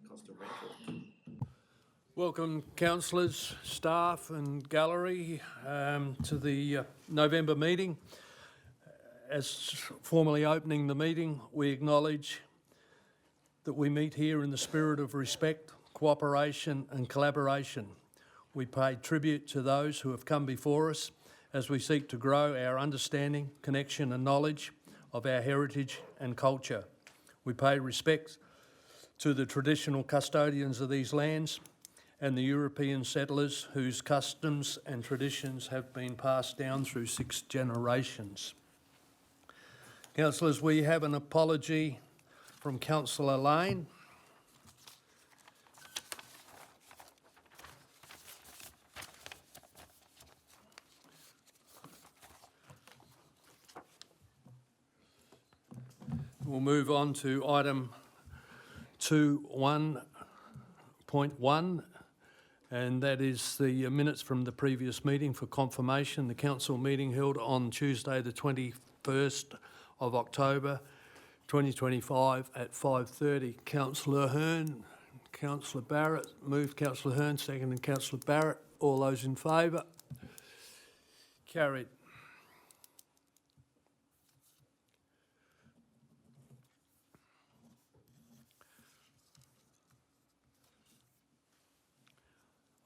Cost of rental. Welcome, councillors, staff and gallery to the November meeting. As formally opening the meeting, we acknowledge that we meet here in the spirit of respect, cooperation and collaboration. We pay tribute to those who have come before us as we seek to grow our understanding, connection and knowledge of our heritage and culture. We pay respect to the traditional custodians of these lands and the European settlers whose customs and traditions have been passed down through 6 generations. Councillors, we have an apology from Councillor Lane. We'll move on to item 2.1, and that is the minutes from the previous meeting for confirmation. The council meeting held on Tuesday the 21st of October 2025 at 5:30. Councillor Hearn, Councillor Barrett, moved Councillor Hearn, seconded Councillor Barrett. All those in favour? Carried.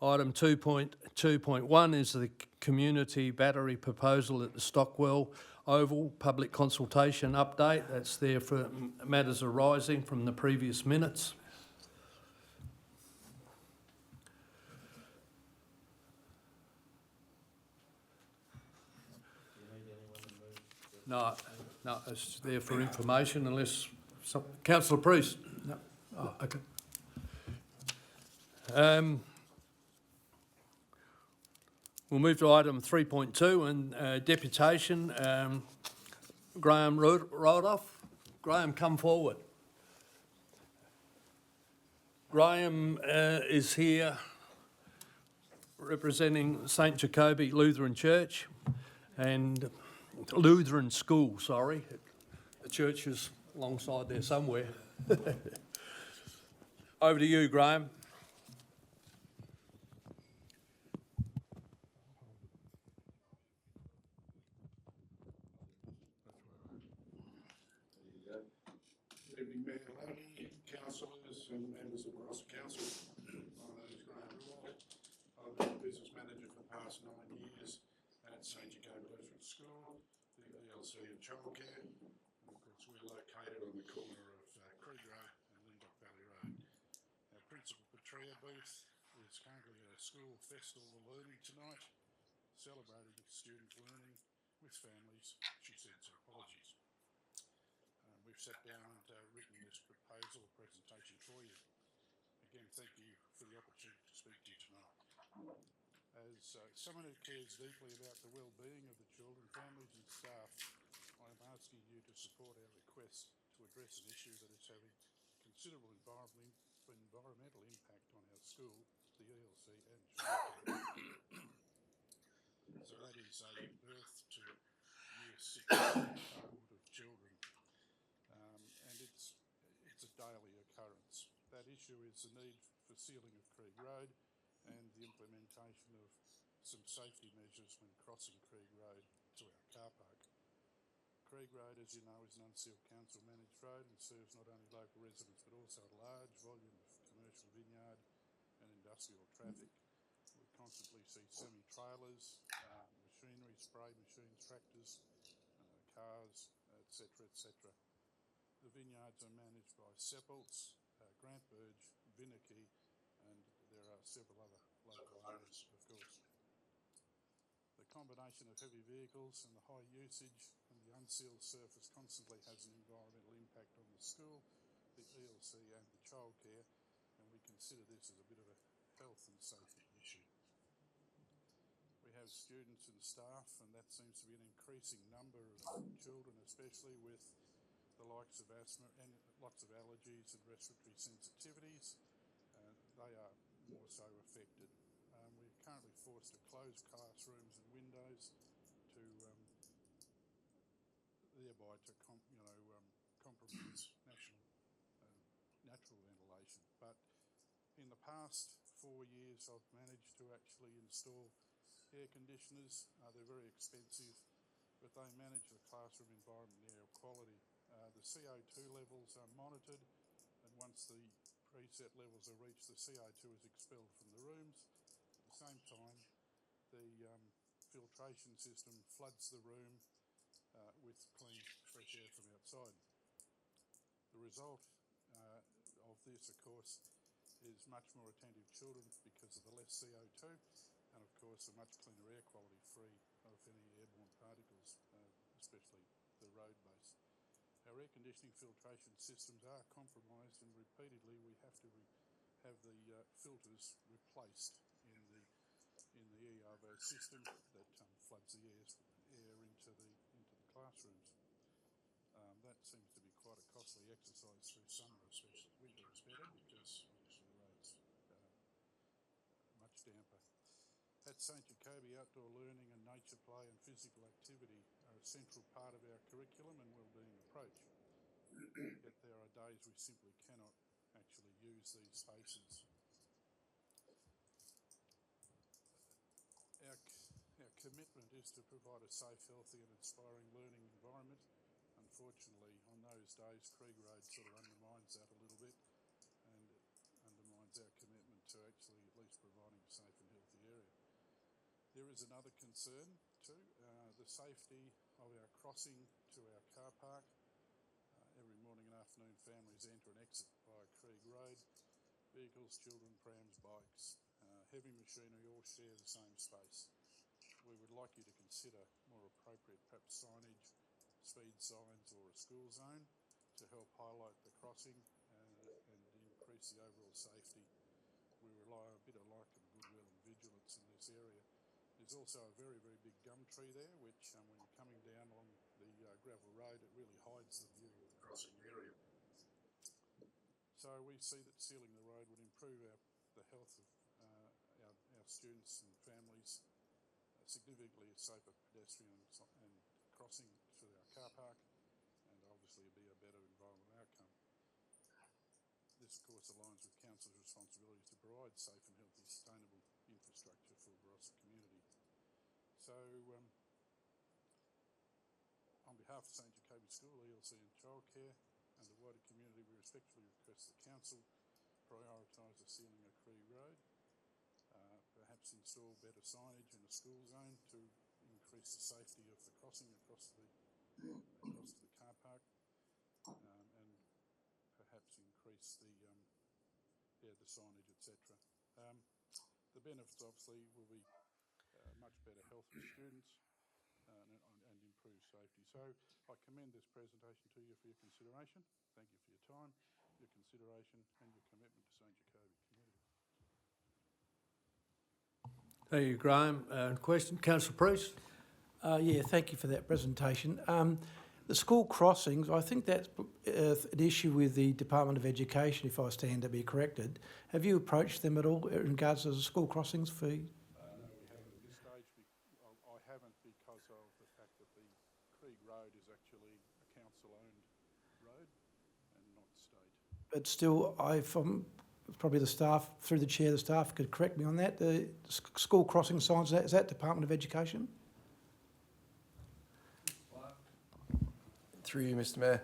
Item 2.2.1 is the community battery proposal at the Stockwell Oval public consultation update. That's there for matters arising from the previous minutes. No, it's there for information unless Councillor Priest. No. Oh, okay. We'll move to item 3.2 and deputation. Graham Rodolph. Graham, come forward. Graham is here representing St Jacobi Lutheran Church and Lutheran School, sorry. The church is alongside there somewhere. Over to you, Graham. Councillors and members of Barossa Council. My name is Graham Rodolph. I've been business manager for the past 9 years at St Jacobi Lutheran School, the ELC and childcare. And of course, we're located on the corner of Creek Road and Lindlock Valley Road. Our principal Petrea booth is currently at a school festival of learning tonight, celebrating student learning with families. She sends her apologies. We've sat down and written this proposal presentation for you. Again, thank you for the opportunity to speak to you tonight. As someone who cares deeply about the well-being of the children, families and staff, I am asking you to support our request to address an issue that is having considerable environmental impact on our school, the ELC and childcare. So that is a birth to year 6 cohort of children. And it's a daily occurrence. That issue is the need for sealing of Krieg Road and the implementation of some safety measures when crossing Krieg Road to our car park. Krieg Road, as you know, is an unsealed council managed road and serves not only local residents but also a large volume of commercial vineyard and industrial traffic. We constantly see semi-trailers, machinery, spray machines, tractors, cars, etc., etc. The vineyards are managed by Seppelts, Grant Burge, Vinnicky, and there are several other local owners, of course. The combination of heavy vehicles and the high usage and the unsealed surface constantly has an environmental impact on the school, the ELC and the childcare, and we consider this as a bit of a health and safety issue. We have students and staff, and that seems to be an increasing number of children, especially with the likes of asthma and lots of allergies and respiratory sensitivities. They are more so affected. We're currently forced to close classrooms and windows to thereby to compromise natural past 4 years, I've managed to actually install air conditioners. They're very expensive, but they manage the classroom environment and air quality. The CO2 levels are monitored, and once the preset levels are reached, the CO2 is expelled from the rooms. At the same time, the filtration system floods the room with clean, fresh air from outside. The result of this, of course, is much more attentive children because of the less CO2, and of course a much cleaner air quality, free of any airborne particles, especially the road base. Our air conditioning filtration systems are compromised, and repeatedly we have to have the filters replaced in the ERVO system that floods the air into the classrooms. That seems to be quite a costly exercise through summer, especially. Winter is better because obviously the roads much damper. At St Jacobi, outdoor learning and nature play and physical activity are a central part of our curriculum and wellbeing approach. Yet there are days we simply cannot actually use these spaces. Our commitment is to provide a safe, healthy and inspiring learning environment. Unfortunately, on those days, Krieg Road sort of undermines that a little bit and undermines our commitment to actually at least providing a safe and healthy area. There is another concern too, the safety of our crossing to our car park. Every morning and afternoon, families enter and exit via Krieg Road. Vehicles, children, prams, bikes, heavy machinery all share the same space. We would like you to consider more appropriate, perhaps signage, speed signs or a school zone to help highlight the crossing and increase the overall safety. We rely on a bit of luck and goodwill and vigilance in this area. There's also a very, very big gum tree there, which when you're coming down along the gravel road, it really hides the view of the crossing area. So we see that sealing the road would improve the health of our students and families, significantly a safer pedestrian and crossing to our car park, and obviously be a better environmental outcome. This of course aligns with Council's responsibilities to provide safe and healthy sustainable infrastructure for the Barossa community. So on behalf of St Jacobi School, ELC and Childcare and the wider community, we respectfully request the Council prioritise the sealing of Krieg Road, perhaps install better signage in a school zone to increase the safety of the crossing across to the car park, and perhaps increase the signage, etc. The benefits obviously will be much better health for students and improved safety. So I commend this presentation to you for your consideration. Thank you for your time, your consideration and your commitment to St Jacobi community. Thank you, Graham. Question, Councillor Priest? Yeah, thank you for that presentation. The school crossings, I think that's an issue with the Department of Education, if I stand to be corrected. Have you approached them at all in regards to the school crossings for? No, we haven't at this stage. I haven't because of the fact that the Krieg Road is actually a council-owned road and not state. But still, probably the staff, through the chair, the staff could correct me on that. The school crossing signs, is that Department of Education? Through you, Mr. Mayor,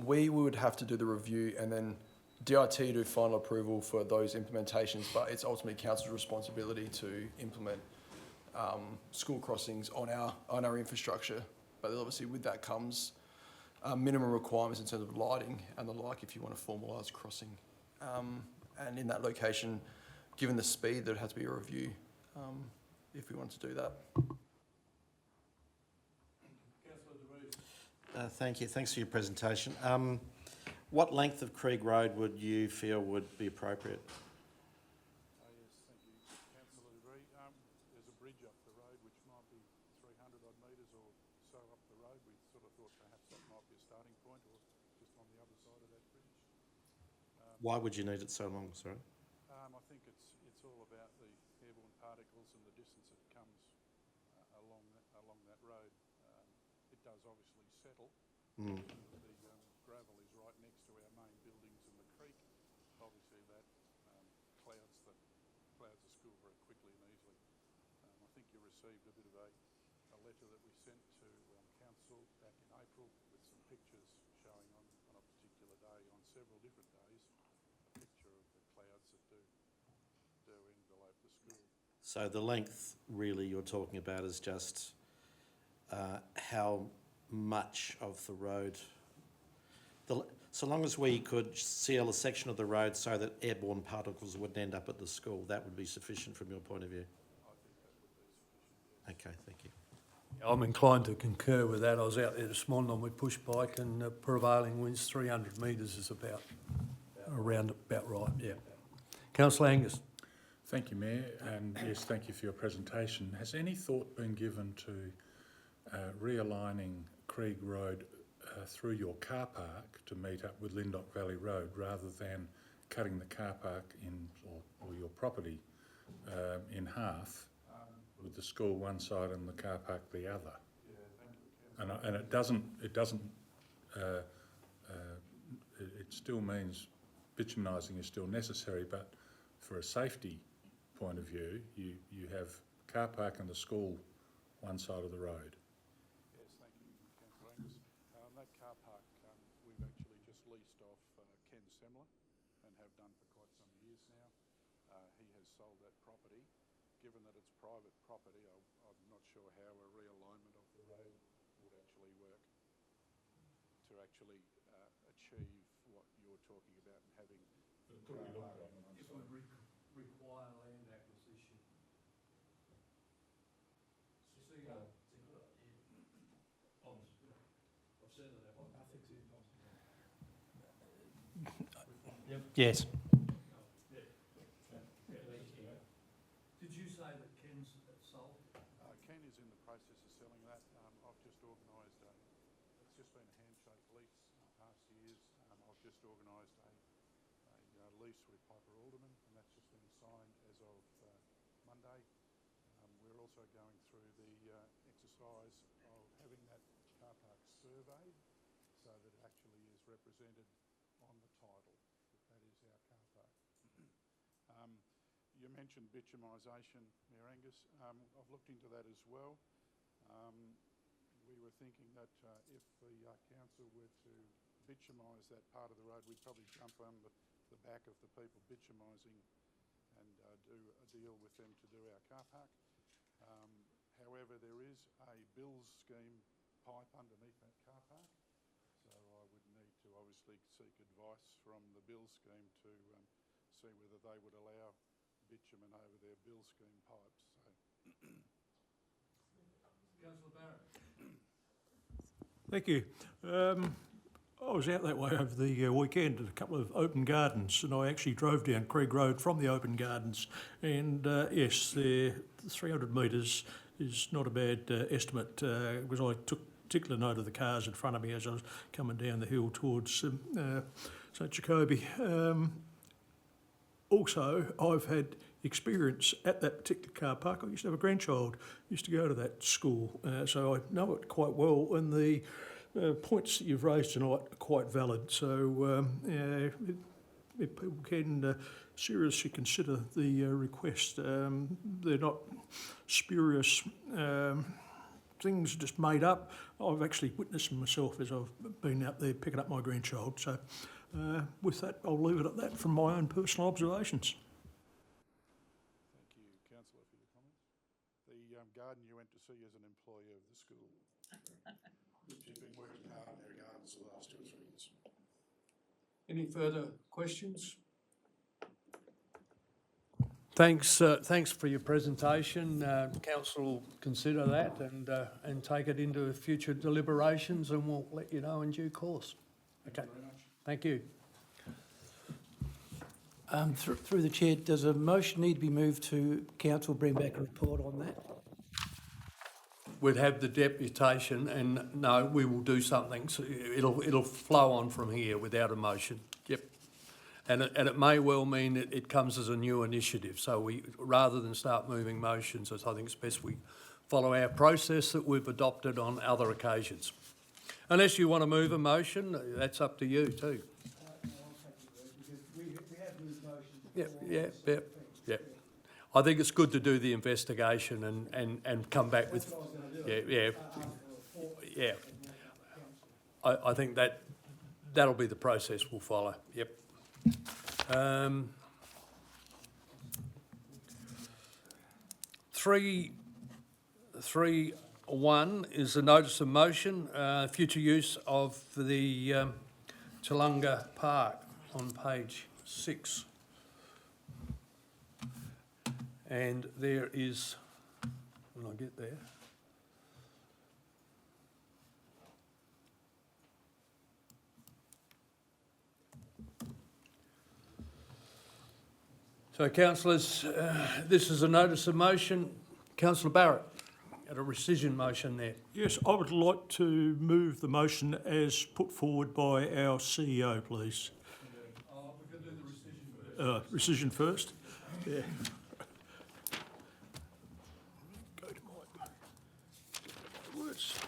we would have to do the review and then DIT do final approval for those implementations, but it's ultimately Council's responsibility to implement school crossings on our infrastructure. But obviously with that comes minimum requirements in terms of lighting and the like if you want to formalise crossing. And in that location, given the speed, there has to be a review if we want to do that. Thank you. Thanks for your presentation. What length of Krieg Road would you feel would be appropriate? Yes, thank you, Councillor Degree. There's a bridge up the road which might be 300 odd metres or so up the road. We sort of thought perhaps that might be a starting point, or just on the other side of that bridge. Why would you need it so long, sorry? I think it's all about the airborne particles and the distance it comes along that road. It does obviously settle. The gravel is right next to our main buildings in the creek. Obviously that clouds you received a bit of a letter that we sent to council back in April with some pictures showing on a particular day, on several different days, a picture of the clouds that do envelope the school. So the length really you're talking about is just how much of the road, so long as we could seal a section of the road so that airborne particles wouldn't end up at the school, that would be sufficient from your point of view? I think that would be sufficient, yes. Okay, thank you. I'm inclined to concur with that. I was out there this morning on my push bike and prevailing winds 300 metres is about right, yeah. Councillor Angus. Thank you, Mayor, and yes, thank you for your presentation. Has any thought been given to realigning Krieg Road through your car park to meet up with Lindock Valley Road rather than cutting the car park in, or your property in half, with the school one side and the car park the other? Yeah, thank you. And it still means bitumising is still necessary, but for a safety point of view, you have car park and the school one side of the road. Yes, thank you, Councillor Angus. That car park we've actually just leased off Ken Semler and have done for quite some years now. He has sold that property. Given that it's private property, I'm not sure how a realignment of the road would actually work to actually achieve what you're talking about and having. It could be looked at. It would require land acquisition. Yes. Did you say that Ken's sold? Ken is in the process of selling that. I've just organised it's just been a handshake lease in past years. I've just organised a lease with Piper Alderman, and that's just been signed as of Monday. We're also going through the exercise of having that car park surveyed so that it actually is represented on the title, that is our car park. You mentioned bitumisation, Mayor Angus. I've looked into that as well. We were thinking that if the council were to bitumise that part of the road, we'd probably jump on the back of the people bitumising and do a deal with them to do our car park. However, there is a bills scheme pipe underneath that car park, so I would need to obviously seek advice from the bills scheme to see whether they would allow bitumen over their bill scheme pipes. So. Councillor Barrett. Thank you. I was out that way over the weekend at a couple of open gardens, and I actually drove down Krieg Road from the open gardens. And yes, the 300 metres is not a bad estimate, because I took particular note of the cars in front of me as I was coming down the hill towards St Jacobi. Also, I've had experience at that particular car park. I used to have a grandchild, used to go to that school, so I know it quite well, and the points that you've raised tonight are quite valid. So if people can seriously consider the request, they're not spurious things just made up. I've actually witnessed them myself as I've been out there picking up my grandchild. So with that, I'll leave it at that from my own personal observations. Thank you, Councillor, for your comments. The garden you went to see as an employee of the school. She's been working hard on their gardens the last 2 or 3 years. Any further questions? Thanks for your presentation. Council will consider that and take it into future deliberations, and we'll let you know in due course. Okay. Thank you very much. Thank you. Through the chair, does a motion need to be moved to council bring back a report on that? We'd have the deputation, and no, we will do something. So it'll flow on from here without a motion. Yep. And it may well mean it comes as a new initiative. So we, rather than start moving motions, I think it's best we follow our process that we've adopted on other occasions. Unless you want to move a motion, that's up to you too. We have moved motions before. Yeah. I think it's good to do the investigation and come back with, yeah. I think that'll be the process we'll follow, yep. 3.1 is a notice of motion, future use of the Tallunga Park on page 6. And there is, when I get there, so councillors, this is a notice of motion. Councillor Barrett, at a rescission motion there. Yes, I would like to move the motion as put forward by our CEO, please. We can do the rescission first. Rescission first? Yeah. Go to my words.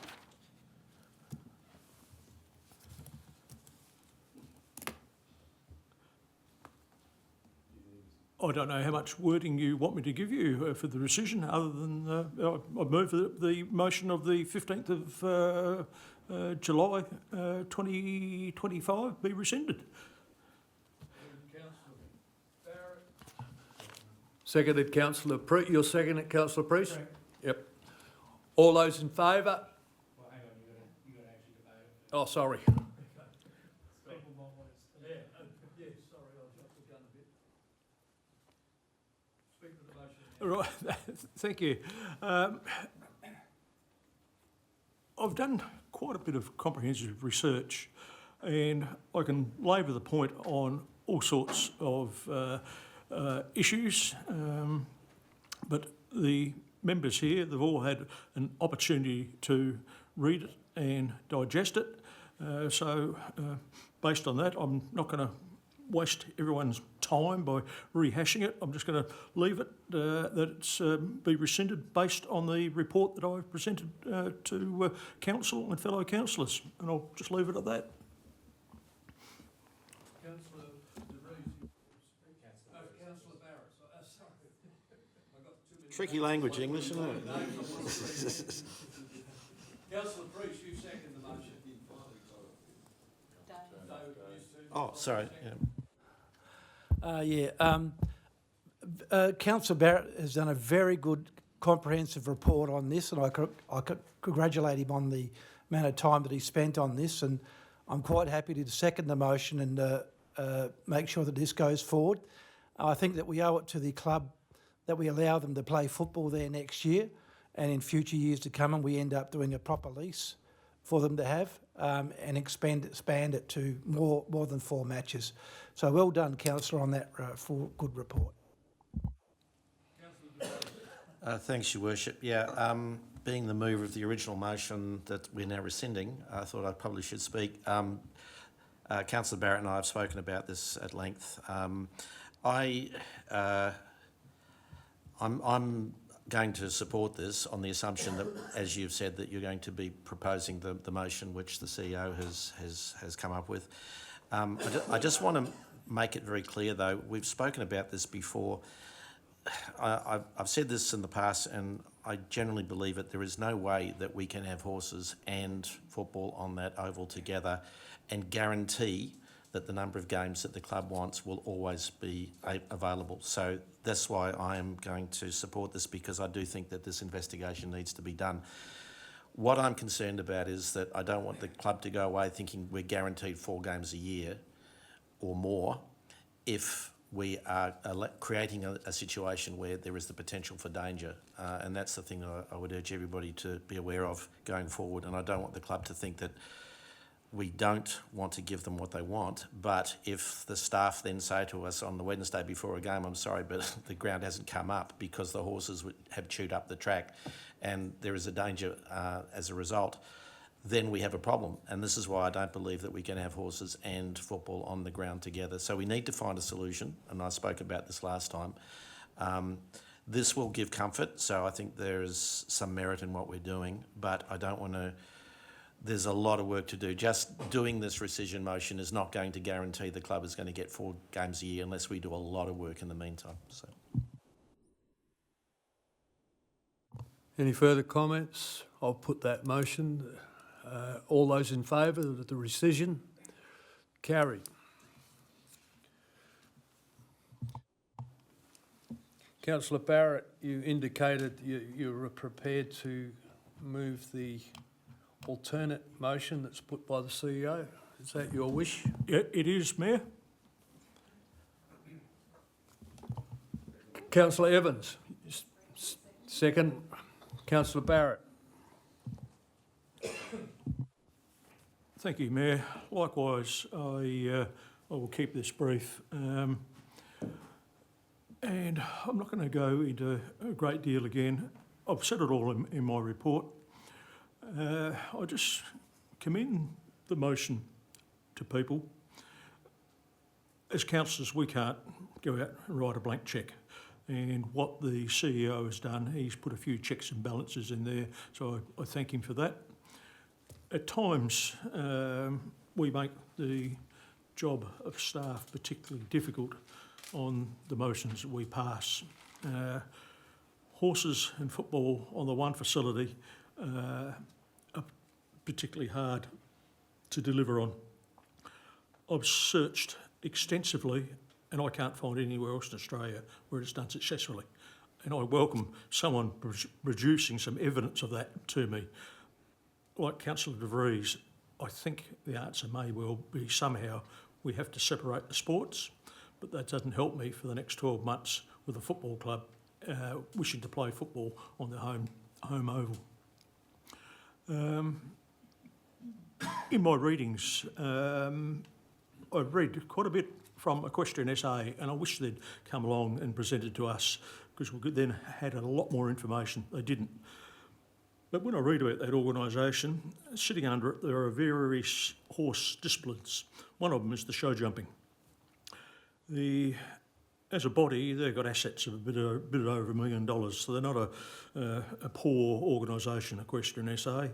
I don't know how much wording you want me to give you for the rescission, other than I move that the motion of the 15th of July 2025 be rescinded. Seconded, Councillor Priest. You're seconded, Councillor Priest? Correct. Yep. All those in favour? Well, hang on, you got to actually debate it. Oh, sorry. Right, thank you. I've done quite a bit of comprehensive research, and I can labour the point on all sorts of issues, but the members here, they've all had an opportunity to read it and digest it. So based on that, I'm not going to waste everyone's time by rehashing it. I'm just going to leave it that it's be rescinded based on the report that I've presented to council and fellow councillors, and I'll just leave it at that. Councillor Barrett. Sorry. I got too many. Tricky language, English, isn't it? Councillor Priest, you second the motion. Oh, sorry, yeah. Councillor Barrett has done a very good comprehensive report on this, and I congratulate him on the amount of time that he spent on this, and I'm quite happy to second the motion and make sure that this goes forward. I think that we owe it to the club that we allow them to play football there next year, and in future years to come, and we end up doing a proper lease for them to have and expand it to more than 4 matches. So well done, Councillor, on that for good report. Thanks, Your Worship. Yeah, being the mover of the original motion that we're now rescinding, I thought I probably should speak. Councillor Barrett and I have spoken about this at length. I'm going to support this on the assumption that, as you've said, that you're going to be proposing the motion which the CEO has come up with. I just want to make it very clear, though, we've spoken about this before. I've said this in the past, and I generally believe it. There is no way that we can have horses and football on that oval together and guarantee that the number of games that the club wants will always be available. So that's why I am going to support this, because I do think that this investigation needs to be done. What I'm concerned about is that I don't want the club to go away thinking we're guaranteed 4 games a year or more if we are creating a situation where there is the potential for danger. And that's the thing that I would urge everybody to be aware of going forward. And I don't want the club to think that we don't want to give them what they want, but if the staff then say to us on the Wednesday before a game, I'm sorry, but the ground hasn't come up because the horses have chewed up the track and there is a danger as a result, then we have a problem. And this is why I don't believe that we can have horses and football on the ground together. So we need to find a solution, and I spoke about this last time. This will give comfort, so I think there is some merit in what we're doing, but I don't want to... There's a lot of work to do. Just doing this rescission motion is not going to guarantee the club is going to get 4 games a year unless we do a lot of work in the meantime. So. Any further comments? I'll put that motion. All those in favour of the rescission? Carried. Councillor Barrett, you indicated you were prepared to move the alternate motion that's put by the CEO. Is that your wish? Yeah, it is, Mayor. Councillor Evans, second. Councillor Barrett. Thank you, Mayor. Likewise, I will keep this brief. And I'm not going to go into a great deal again. I've said it all in my report. I just commend the motion to people. As councillors, we can't go out and write a blank cheque. And what the CEO has done, he's put a few checks and balances in there, so I thank him for that. At times, we make the job of staff particularly difficult on the motions that we pass. Horses and football on the one facility are particularly hard to deliver on. I've searched extensively and I can't find anywhere else in Australia where it's done successfully. And I welcome someone producing some evidence of that to me. Like Councillor De Vries, I think the answer may well be somehow we have to separate the sports, but that doesn't help me for the next 12 months with a football club wishing to play football on their home oval. In my readings, I've read quite a bit from Equestrian SA, and I wish they'd come along and presented to us, because we could then had a lot more information. They didn't. But when I read about that organisation, sitting under it, there are various horse disciplines. One of them is the show jumping. As a body, they've got assets of a bit over $1 million, so they're not a poor organisation, Equestrian SA.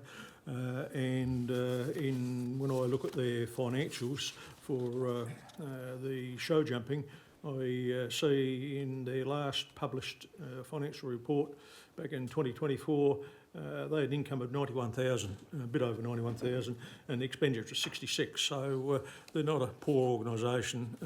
When I look at their financials for the show jumping, I see in their last published financial report back in 2024, they had an income of 91,000, a bit over 91,000, and the expenditure of 66. So they're not a poor organisation,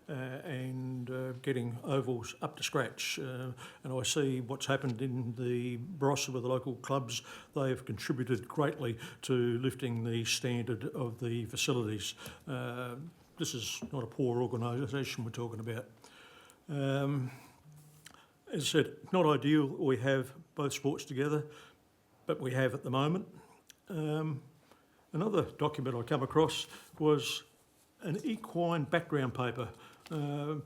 and getting ovals up to scratch. And I see what's happened in the Barossa with the local clubs. They have contributed greatly to lifting the standard of the facilities. This is not a poor organisation we're talking about. As I said, not ideal we have both sports together, but we have at the moment. Another document I come across was an equine background paper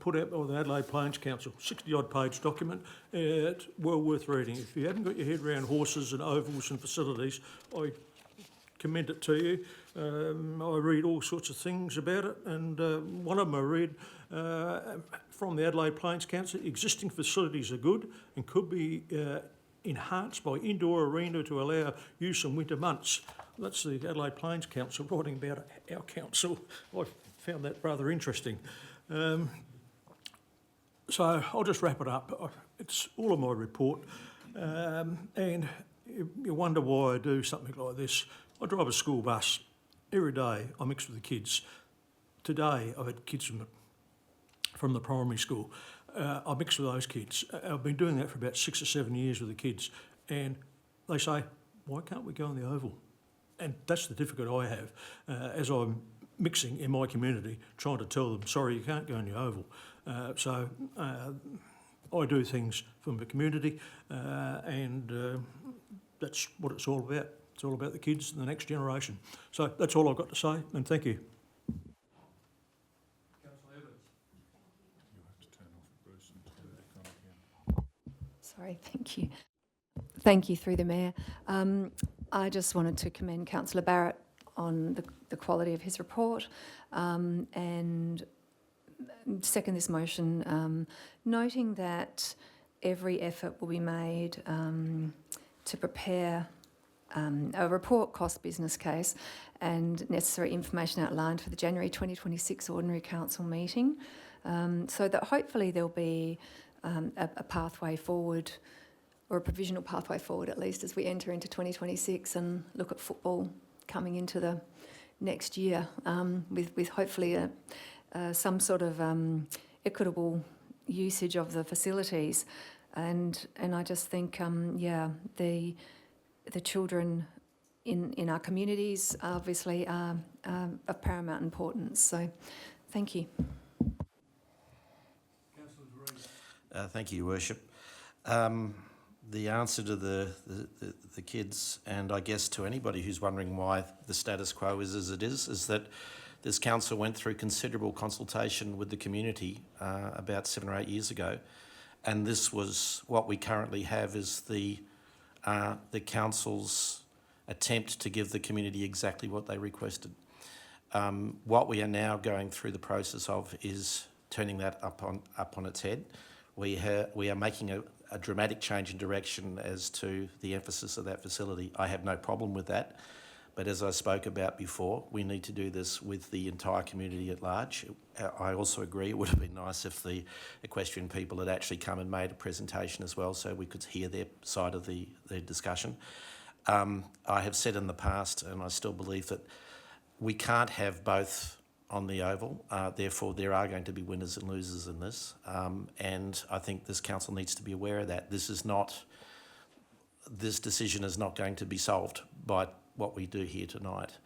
put out by the Adelaide Plains Council, 60-odd page document. It's well worth reading. If you haven't got your head around horses and ovals and facilities, I commend it to you. I read all sorts of things about it, and one of them I read from the Adelaide Plains Council, existing facilities are good and could be enhanced by indoor arena to allow use in winter months. That's the Adelaide Plains Council writing about our council. I found that rather interesting. So I'll just wrap it up. It's all of my report, and you wonder why I do something like this. I drive a school bus. Every day I mix with the kids. Today I've had kids from the primary school. I mix with those kids. I've been doing that for about 6 or 7 years with the kids, and they say, why can't we go on the oval? And that's the difficulty I have as I'm mixing in my community, trying to tell them, sorry, you can't go on the oval. So I do things for my community, and that's what it's all about. It's all about the kids and the next generation. So that's all I've got to say, and thank you. Sorry, thank you. Thank you through the Mayor. I just wanted to commend Councillor Barrett on the quality of his report and second this motion, noting that every effort will be made to prepare a report cost business case and necessary information outlined for the January 2026 Ordinary Council meeting, so that hopefully there'll be a pathway forward or a provisional pathway forward at least as we enter into 2026 and look at football coming into the next year, with hopefully some sort of equitable usage of the facilities. And I just think, the children in our communities obviously are of paramount importance. So thank you. Thank you, Your Worship. The answer to the kids, and I guess to anybody who's wondering why the status quo is as it is that this council went through considerable consultation with the community about 7 or 8 years ago, and this was what we currently have is the council's attempt to give the community exactly what they requested. What we are now going through the process of is turning that up on its head. We are making a dramatic change in direction as to the emphasis of that facility. I have no problem with that, but as I spoke about before, we need to do this with the entire community at large. I also agree it would have been nice if the equestrian people had actually come and made a presentation as well so we could hear their side of the discussion. I have said in the past, and I still believe that we can't have both on the oval, therefore there are going to be winners and losers in this, and I think this council needs to be aware of that. This decision is not going to be solved by what we do here tonight.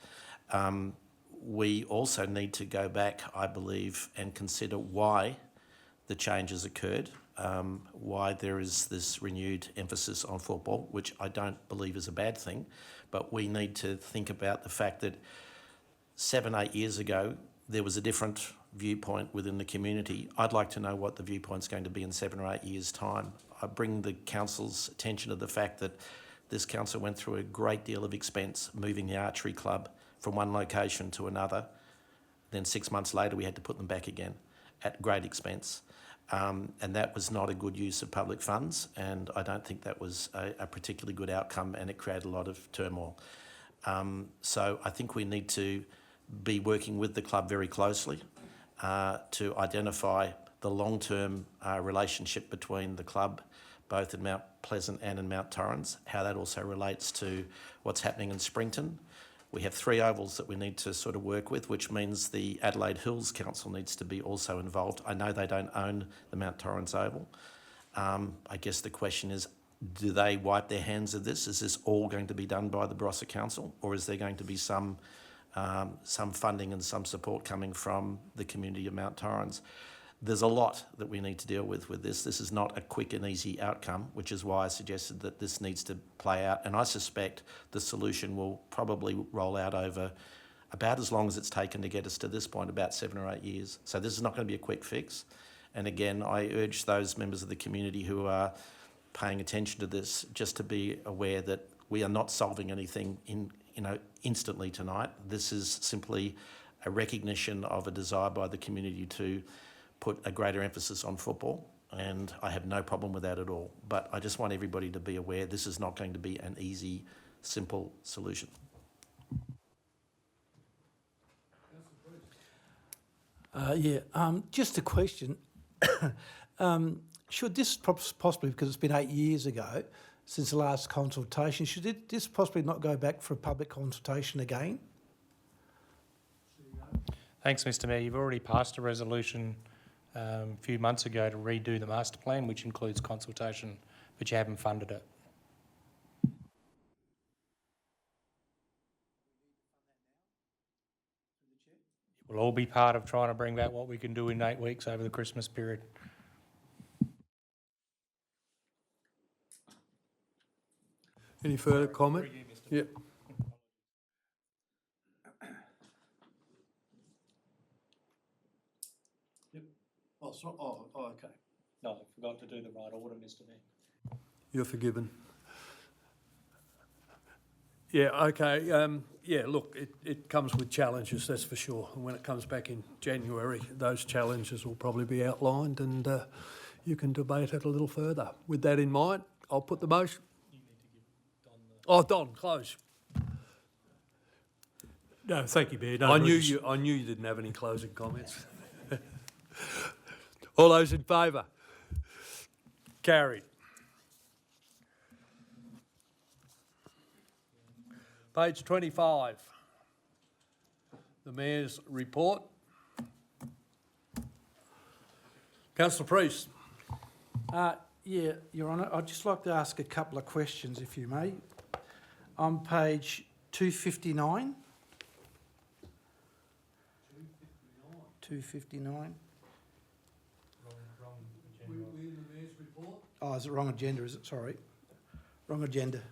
We also need to go back, I believe, and consider why the changes occurred, why there is this renewed emphasis on football, which I don't believe is a bad thing, but we need to think about the fact that 7, 8 years ago, there was a different viewpoint within the community. I'd like to know what the viewpoint's going to be in 7 or 8 years' time. I bring the council's attention to the fact that this council went through a great deal of expense moving the archery club from one location to another. Then 6 months later, we had to put them back again at great expense. And that was not a good use of public funds, and I don't think that was a particularly good outcome, and it created a lot of turmoil. So I think we need to be working with the club very closely to identify the long-term relationship between the club, both in Mount Pleasant and in Mount Torrens, how that also relates to what's happening in Springton. We have 3 ovals that we need to sort of work with, which means the Adelaide Hills Council needs to be also involved. I know they don't own the Mount Torrens Oval. I guess the question is, do they wipe their hands of this? Is this all going to be done by the Barossa Council, or is there going to be some funding and some support coming from the community of Mount Torrens? There's a lot that we need to deal with this. This is not a quick and easy outcome, which is why I suggested that this needs to play out. And I suspect the solution will probably roll out over about as long as it's taken to get us to this point, about 7 or 8 years. So this is not going to be a quick fix. And again, I urge those members of the community who are paying attention to this just to be aware that we are not solving anything instantly tonight. This is simply a recognition of a desire by the community to put a greater emphasis on football, and I have no problem with that at all. But I just want everybody to be aware this is not going to be an easy, simple solution. Just a question. Should this possibly, because it's been 8 years ago since the last consultation, should this possibly not go back for a public consultation again? Thanks, Mr Mayor. You've already passed a resolution a few months ago to redo the master plan, which includes consultation, but you haven't funded it. It will all be part of trying to bring back what we can do in 8 weeks over the Christmas period. Any further comment? Yep. Okay. No, I forgot to do the right order, Mr Mayor. You're forgiven. Yeah, okay. Look, it comes with challenges, that's for sure. And when it comes back in January, those challenges will probably be outlined, and you can debate it a little further. With that in mind, I'll put the motion. You need to give Don the... Don, close. No, thank you, Mayor. No, I knew you didn't have any closing comments. All those in favour? Carried. Page 25. The Mayor's report. Councillor Priest. Yeah, Your Honour, I'd just like to ask a couple of questions, if you may. On page 259. 259. We in the Mayor's report? Oh, is it wrong agenda, is it? Sorry. Wrong agenda.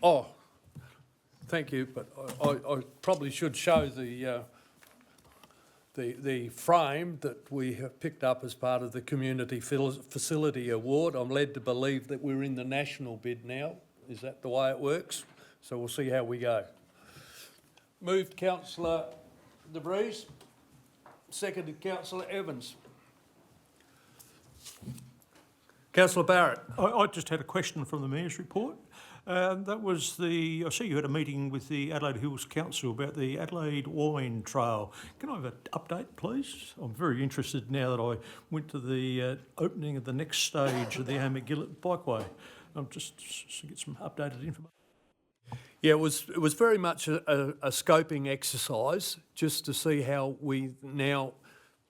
Oh, thank you, but I probably should show the frame that we have picked up as part of the Community Facility Award. I'm led to believe that we're in the national bid now. Is that the way it works? So we'll see how we go. Moved Councillor De Vries, seconded Councillor Evans. Councillor Barrett. I just had a question from the Mayor's report. That was I see you had a meeting with the Adelaide Hills Council about the Adelaide Wine Trail. Can I have an update, please? I'm very interested now that I went to the opening of the next stage of the A. McGillett Bikeway. I'm just to get some updated information. Yeah, it was very much a scoping exercise just to see how we now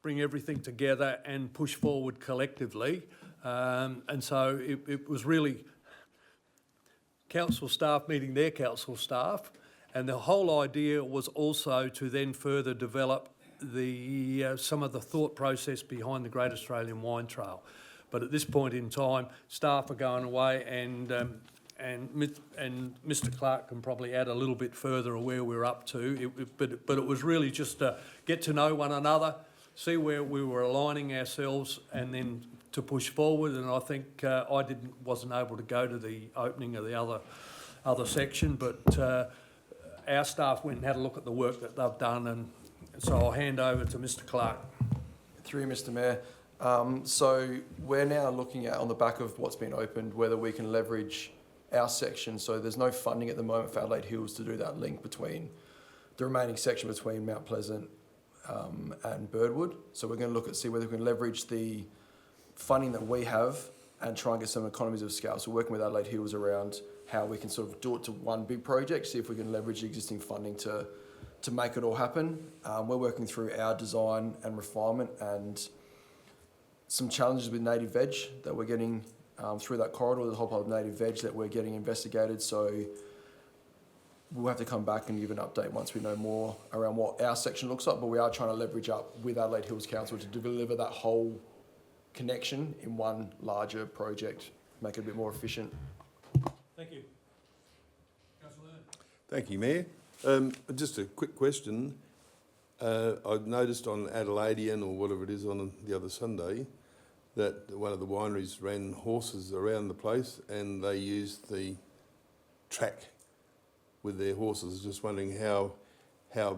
bring everything together and push forward collectively. And so it was really council staff meeting their council staff, and the whole idea was also to then further develop some of the thought process behind the Great Australian Wine Trail. But at this point in time, staff are going away, and Mr. Clark can probably add a little bit further of where we're up to. But it was really just to get to know one another, see where we were aligning ourselves, and then to push forward. And I think wasn't able to go to the opening of the other section, but our staff went and had a look at the work that they've done, and so I'll hand over to Mr. Clark. Through you, Mr. Mayor. So we're now looking at, on the back of what's been opened, whether we can leverage our section. So there's no funding at the moment for Adelaide Hills to do that link between the remaining section between Mount Pleasant and Birdwood. So we're going to look at see whether we can leverage the funding that we have and try and get some economies of scale. So working with Adelaide Hills around how we can sort of do it to one big project, see if we can leverage the existing funding to make it all happen. We're working through our design and refinement and some challenges with native veg that we're getting through that corridor. There's a whole pile of native veg that we're getting investigated. So we'll have to come back and give an update once we know more around what our section looks like. But we are trying to leverage up with Adelaide Hills Council to deliver that whole connection in one larger project, make it a bit more efficient. Thank you. Thank you, Mayor. Just a quick question. I've noticed on Adelaidean, or whatever it is, on the other Sunday, that one of the wineries ran horses around the place and they used the track with their horses. Just wondering how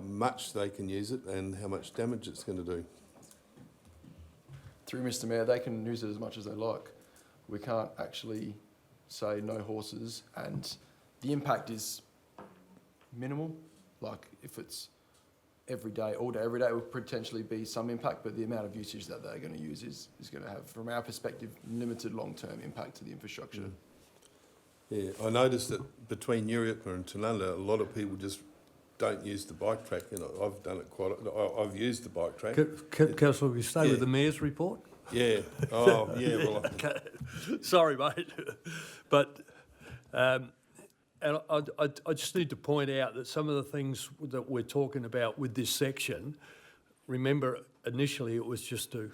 much they can use it and how much damage it's going to do. Through Mr. Mayor, they can use it as much as they like. We can't actually say no horses, and the impact is minimal. Like if it's every day, all day, every day, will potentially be some impact, but the amount of usage that they're going to use is going to have, from our perspective, limited long-term impact to the infrastructure. Yeah, I noticed that between Uriupa and Tanunda, a lot of people just don't use the bike track. You know, I've done it I've used the bike track. Councillor, we stay with the Mayor's report? Yeah. Oh, yeah. Well, sorry, mate. But and I just need to point out that some of the things that we're talking about with this section, remember initially it was just to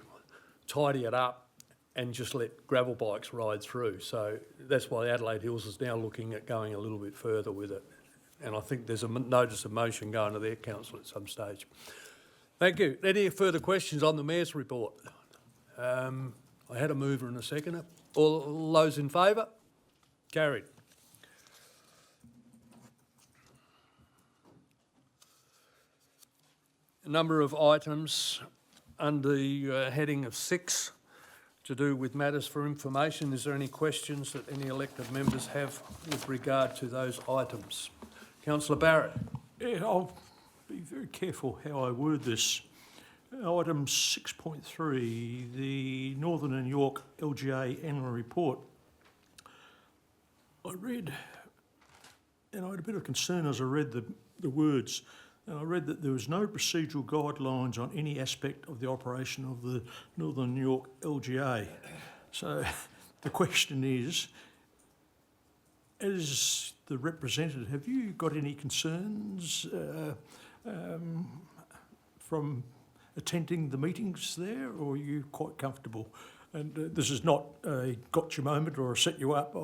tidy it up and just let gravel bikes ride through. So that's why Adelaide Hills is now looking at going a little bit further with it. And I think there's a notice of motion going to their council at some stage. Thank you. Any further questions on the Mayor's report? I had a mover and a seconder. All those in favour? Carried. A number of items under the heading of 6 to do with matters for information. Is there any questions that any elected members have with regard to those items? Councillor Barrett. Yeah, I'll be very careful how I word this. Item 6.3, the Northern and York LGA Annual Report. I read, and I had a bit of concern as I read the words, and I read that there was no procedural guidelines on any aspect of the operation of the Northern York LGA. So the question is, as the representative, have you got any concerns from attending the meetings there, or are you quite comfortable? And this is not a gotcha moment or a set you up.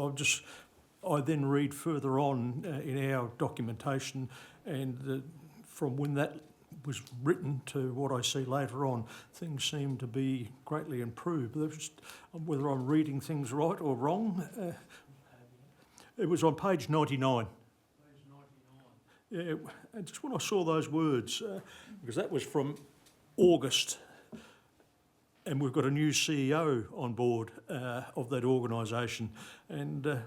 I then read further on in our documentation, and from when that was written to what I see later on, things seem to be greatly improved. But whether I'm reading things right or wrong, it was on page 99. Yeah, and just when I saw those words, because that was from August, and we've got a new CEO on board of that organisation, and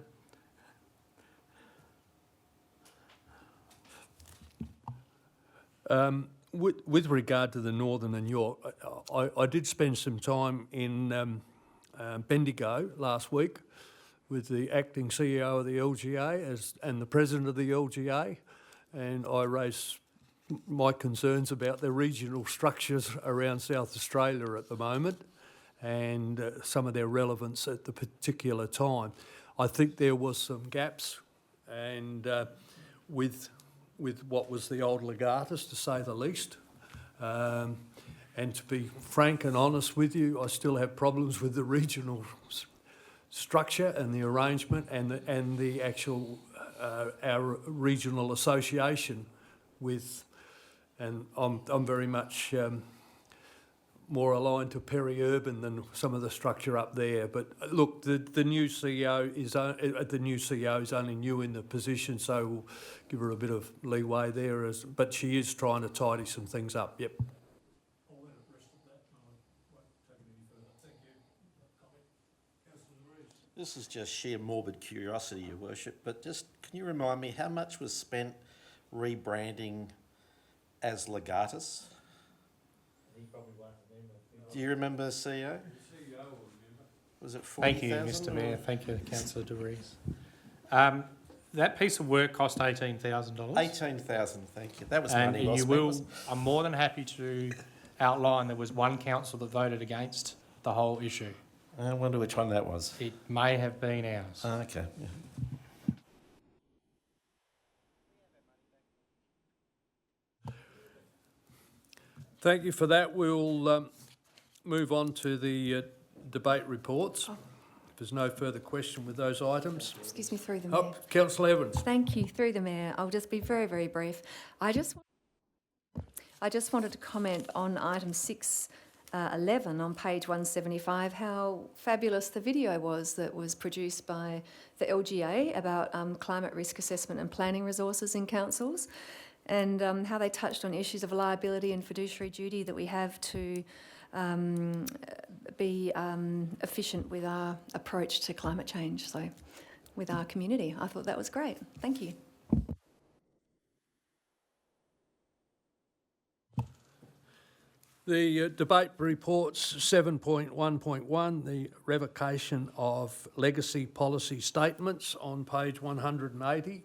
with regard to the Northern and York, I did spend some time in Bendigo last week with the acting CEO of the LGA and the president of the LGA, and I raised my concerns about the regional structures around South Australia at the moment and some of their relevance at the particular time. I think there was some gaps, and with what was the old legatus, to say the least. And to be frank and honest with you, I still have problems with the regional structure and the arrangement and the actual our regional association with, and I'm very much more aligned to peri-urban than some of the structure up there. But look, the new CEO is only new in the position, so we'll give her a bit of leeway there. But she is trying to tidy some things up. Yep. I'll let it rest at that, and I won't take it any further. Thank you. Councillor Rees. This is just sheer morbid curiosity, Your Worship, but just can you remind me how much was spent rebranding as Legatus? He probably won't remember. Do you remember, CEO? The CEO will remember. Was it 40,000? Thank you, Mr Mayor. Thank you, Councillor De Vries. That piece of work cost $18,000. 18,000, thank you. That was And money well you spent, will, wasn't I'm more than happy to outline there was one council that voted against the whole issue. it? I wonder which one that was. It may have been ours. Okay. Yeah. Thank you for that. We'll move on to the debate reports. If there's no further question with those items. Excuse me, through the Mayor. Oh, Councillor Evans. Thank you, through the Mayor. I'll just be very, very brief. I just wanted to comment on item 6.11 on page 175, how fabulous the video was that was produced by the LGA about climate risk assessment and planning resources in councils, and how they touched on issues of liability and fiduciary duty that we have to be efficient with our approach to climate change, so with our community. I thought that was great. Thank you. The debate reports 7.1.1, the revocation of legacy policy statements on page 180.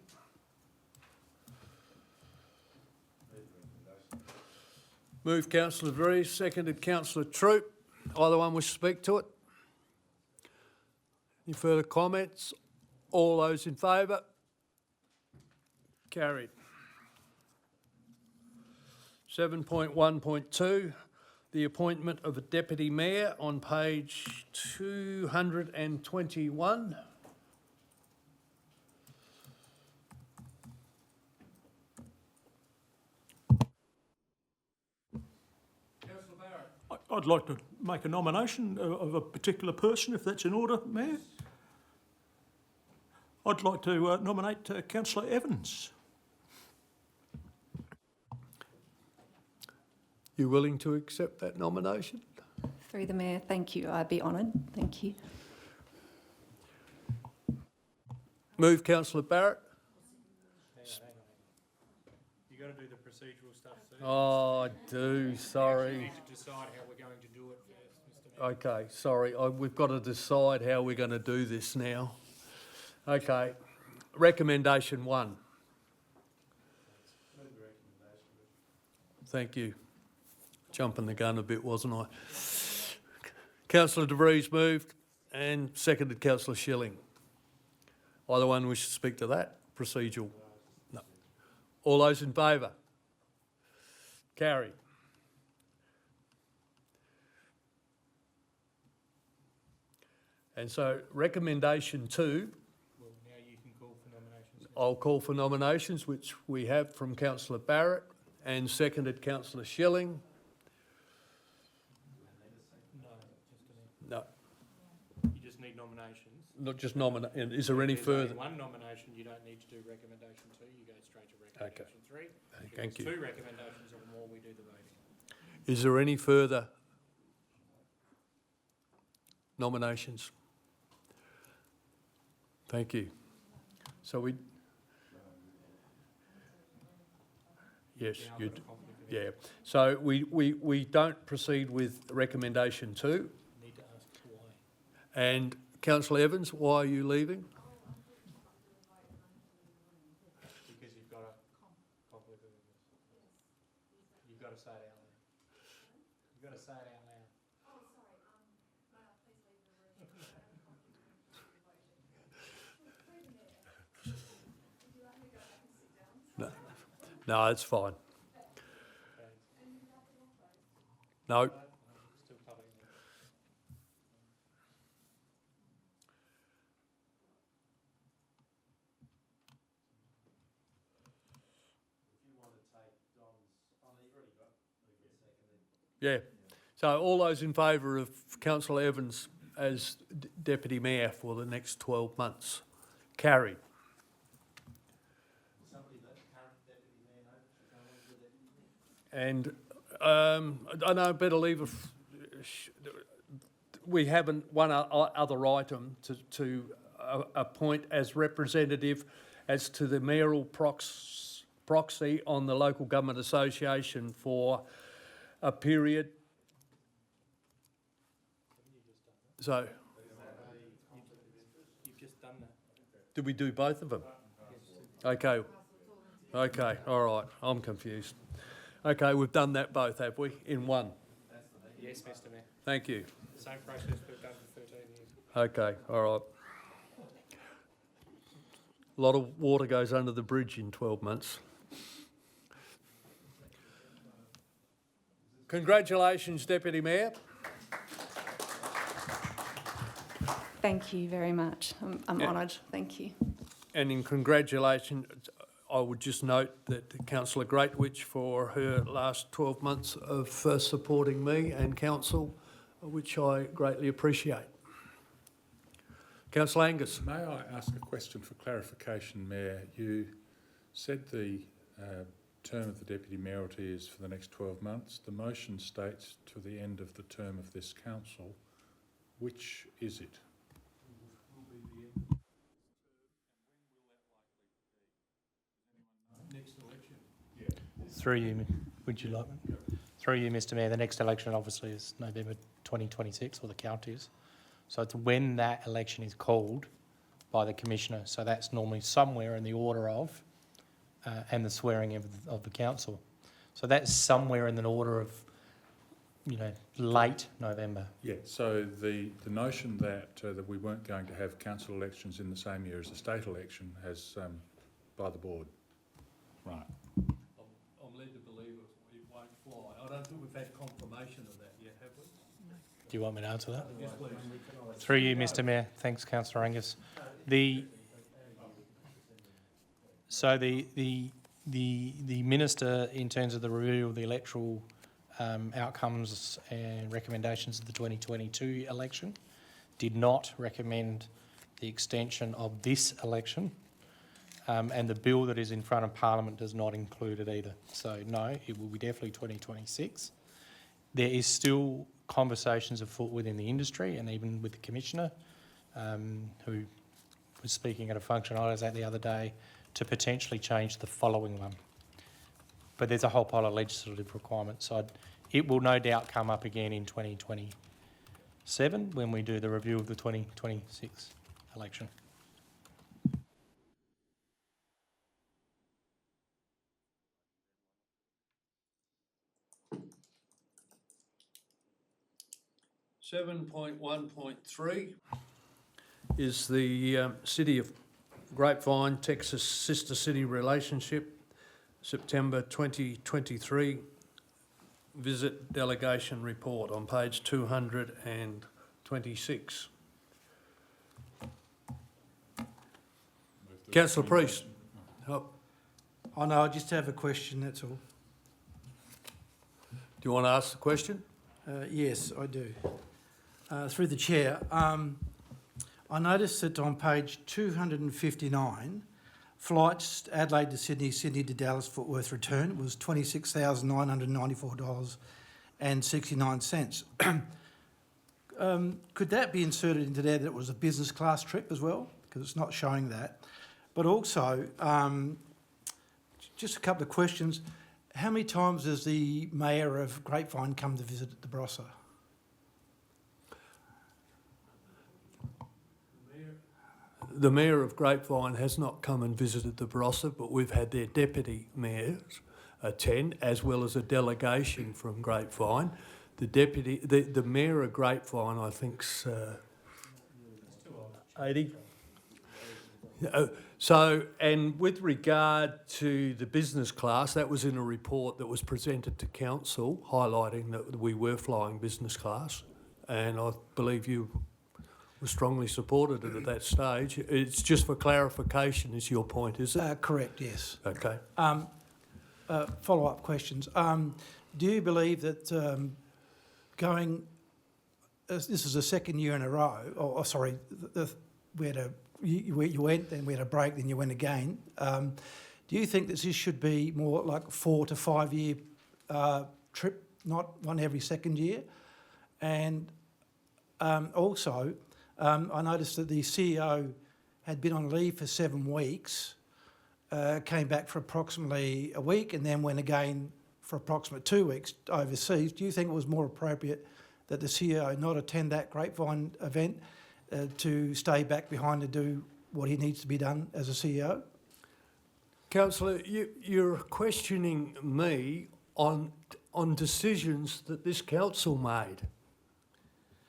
Moved Councillor Vries, seconded Councillor Troop. Either one wish to speak to it? Any further comments? All those in favour? Carried. 7.1.2, the appointment of a deputy mayor on page 221. I'd like to make a nomination of a particular person, if that's in order, Mayor. I'd like to nominate Councillor Evans. You willing to accept that nomination? Through the Mayor, thank you. I'd be honoured. Thank you. Move Councillor Barrett. You got to do the procedural stuff, Sue. Oh, I do, We sorry. need to decide how we're going to do it first, Mr Mayor. Okay, sorry, we've got to decide how we're going to do this now. Okay, recommendation 1. Thank you. Jumping the gun a bit, wasn't I? Councillor De Vries moved and seconded Councillor Schilling. Either one wish to speak to that? Procedural? No. All those in favour? Carried. And so recommendation 2, Well, now you can call for nominations. I'll call for nominations, which we have from Councillor Barrett and seconded Councillor Schilling. No, No, you just need nominations. not just nominate. Is there any If there's only further? one nomination, you don't need to do recommendation 2, you go straight to recommendation 3. If Thank there's you. 2 recommendations or more, we do the voting. Is there any further nominations? Thank you. So we... Yes, Yeah, I've you got a d- conflict of yeah. So we don't proceed with recommendation 2. interest. Need to ask why. And Councillor Evans, why are you leaving? Because you've got a conflict of interest. You've got to say it out loud. You've got to say it out loud. No, it's fine. No, Still public. yeah. So all those in favour of Councillor Evans as Deputy Mayor for the next 12 months? Carried. And I know, better leave we haven't one other item to appoint as representative as to the mayoral proxy on the Local Government Association for a period. So, You've just done that. did we do both of them? Okay. Okay, all right, I'm confused. Okay, we've done that both, have we, in one? Yes, Mr Mayor. Thank you. Same process we've done for 13 years. Okay, all right. A lot of water goes under the bridge in 12 months. Congratulations, Deputy Mayor. Thank you very much. I'm Yeah. honoured. Thank you. And in congratulations, I would just note that Councillor Greatwich for her last 12 months of supporting me and council, which I greatly appreciate. Councillor Angus. May I ask a question for clarification, Mayor? You said the term of the Deputy Mayoralty is for the next 12 months. The motion states to the end of the term of this council. Which is it? Through you, would you like? Through you, Mr Mayor, the next election obviously is November 2026, or the count is. So it's when that election is called by the Commissioner. So that's normally somewhere in the order of, and the swearing of the council. So that's somewhere in the order of, you know, late November. Yeah, so the notion that that we weren't going to have council elections in the same year as the state election has, by the board. Right. I'm led to believe it won't fly. I don't think we've had confirmation of that yet, have we? Do you want me to answer that? Yes, please. Through you, Mr Mayor. Thanks, Councillor Angus. The Minister, in terms of the review of the electoral outcomes and recommendations of the 2022 election, did not recommend the extension of this election, and the bill that is in front of Parliament does not include it either. So no, it will be definitely 2026. There is still conversations afoot within the industry and even with the Commissioner, who was speaking at a function I was at the other day, to potentially change the following one. but there's a whole pile of legislative requirements. So it will no doubt come up again in 2027 when we do the review of the 2026 election. Seven 7.1.3 is the City of Grapevine, Texas Sister City Relationship, September 2023 Visit Delegation Report on page 226. Councillor Priest. Oh, Oh, no, I just have a question, that's all. do you want to ask the question? Yes, I do. Through the chair, I noticed that on page 259, flights Adelaide to Sydney, Sydney to Dallas Fort Worth return was $26,994.69. Could that be inserted into there that it was a business class trip as well? Because it's not showing that. But also, just a couple of questions. How many times has the Mayor of Grapevine come to visit the Barossa? The Mayor of Grapevine has not come and visited the Barossa, but we've had their deputy mayors attend, as well as a delegation from Grapevine. The Mayor of Grapevine, I think's 80. So, and with regard to the business class, that was in a report that was presented to council highlighting that we were flying business class, and I believe you were strongly supported it at that stage. It's just for clarification, is your point, is it? Correct, yes. Okay. Follow-up questions. Do you believe that this is the second year in a row, you went, then we had a break, then you went again. Do you think that this should be more like a 4 to 5 year trip, not one every second year? And also, I noticed that the CEO had been on leave for 7 weeks, came back for approximately a week, and then went again for approximately 2 weeks overseas. Do you think it was more appropriate that the CEO not attend that Grapevine event, to stay back behind to do what he needs to be done as a CEO? Councillor, you're questioning me on decisions that this council made.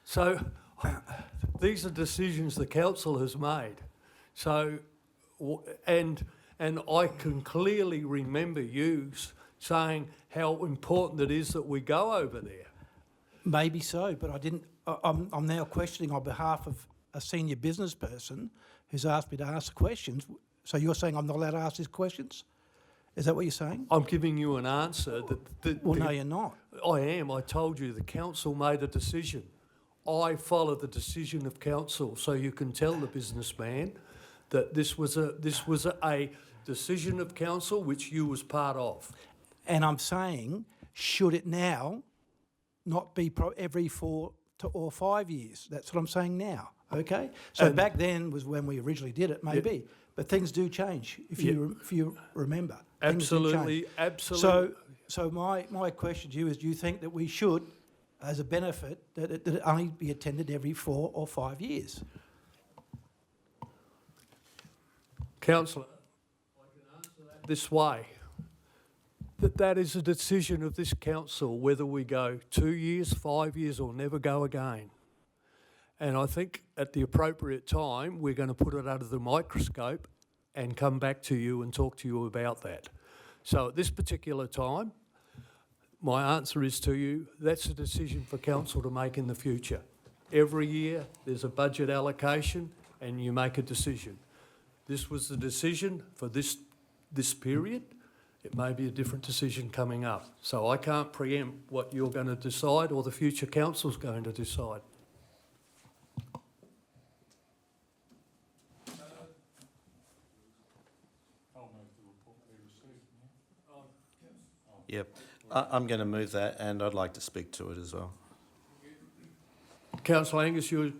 So these are decisions the council has made. So, and I can clearly remember you saying how important it is that we go over there. Maybe so, but I didn't. I'm now questioning on behalf of a senior business person who's asked me to ask questions. So you're saying I'm not allowed to ask these questions? Is that what you're saying? I'm giving you an answer Well, no, you're not. I am. I told you the council made a decision. I follow the decision of council, so you can tell the businessman that this was a decision of council which you was part of. And I'm saying, should it now not be every 4 or 5 years? That's what I'm saying now. Okay. So back then was when we originally did it, maybe, but things do change. If you remember, absolutely, absolutely. So my question to you is: do you think that we should, as a benefit, that it only be attended every 4 or 5 years? Councillor, I can answer that this way. That is a decision of this council whether we go 2 years, 5 years, or never go again. And I think at the appropriate time, we're going to put it under the microscope and come back to you and talk to you about that. So at this particular time, my answer is to you, that's a decision for council to make in the future. Every year, there's a budget allocation and you make a decision. This was the decision for this period. It may be a different decision coming up. So I can't preempt what you're going to decide or the future council's going to decide. Yep. I'm going to move that, and I'd like to speak to it as well. Councillor Angus, you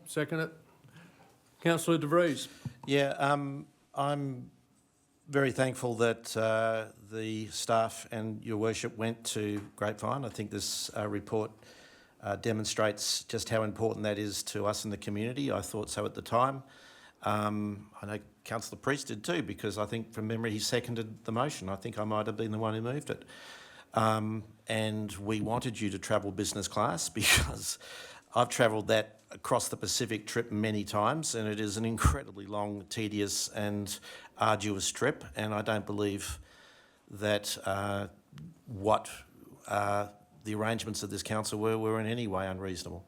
second it? Councillor De Vries. Yeah, I'm very thankful that the staff and your worship went to Grapevine. I think this report demonstrates just how important that is to us in the community. I thought so at the time. I know Councillor Priest did too, because I think from memory he seconded the motion. I think I might have been the one who moved it. And we wanted you to travel business class because I've travelled that across the Pacific trip many times, and it is an incredibly long, tedious and arduous trip, and I don't believe that what the arrangements of this council were in any way unreasonable.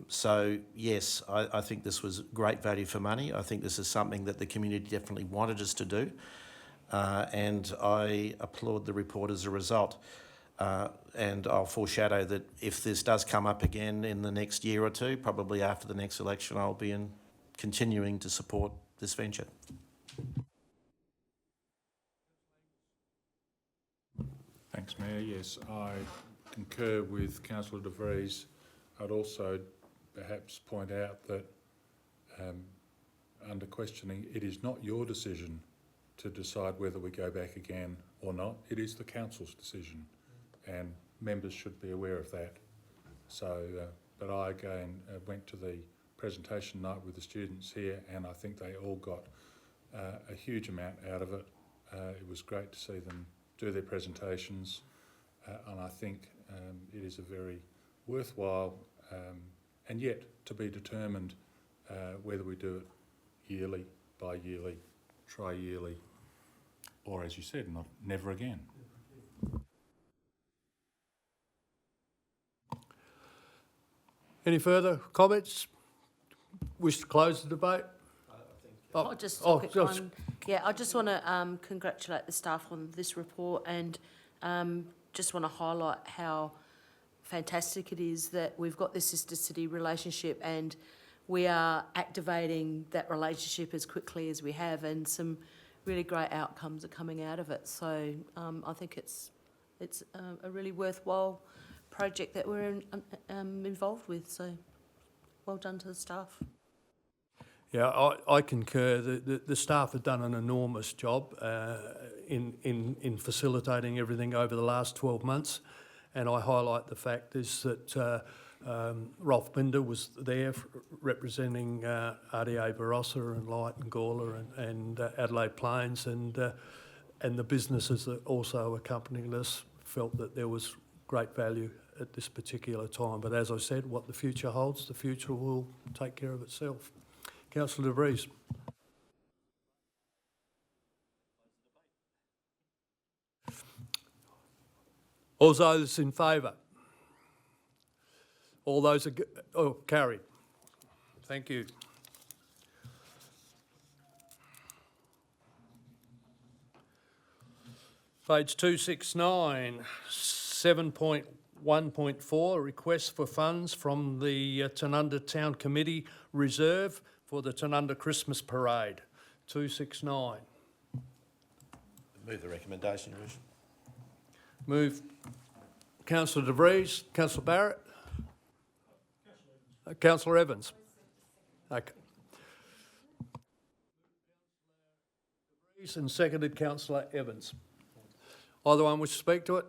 So yes, I think this was great value for money. I think this is something that the community definitely wanted us to do, and I applaud the report as a result. And I'll foreshadow that if this does come up again in the next year or two, probably after the next election, I'll be continuing to support this venture. Thanks, Mayor. Yes, I concur with Councillor De Vries. I'd also perhaps point out that under questioning, it is not your decision to decide whether we go back again or not. It is the council's decision, and members should be aware of that. So, but I again went to the presentation night with the students here, and I think they all got a huge amount out of it. It was great to see them do their presentations, and I think it is a very worthwhile and yet to be determined whether we do it yearly, bi-yearly, tri-yearly, or as you said, never again. Any further comments? Wish to close the debate? Just a quick one. Yeah, I just want to congratulate the staff on this report, and just want to highlight how fantastic it is that we've got this sister city relationship, and we are activating that relationship as quickly as we have, and some really great outcomes are coming out of it. So I think it's a really worthwhile project that we're involved with. So well done to the staff. Yeah, I concur. The staff have done an enormous job in facilitating everything over the last 12 months, and I highlight the fact is that Rolf Binder was there representing RDA Barossa and Light and Gawler and Adelaide Plains, and the businesses that also accompanied us felt that there was great value at this particular time. But as I said, what the future holds, the future will take care of itself. Councillor De Vries. All those in favour? All those carried. Thank you. Page 269, 7.1.4, request for funds from the Tanunda Town Committee Reserve for the Tanunda Christmas Parade. 269. Move the recommendation, Your Worship. Move Councillor De Vries. Councillor Barrett? Councillor Evans? Okay. And seconded Councillor Evans. Either one wish to speak to it?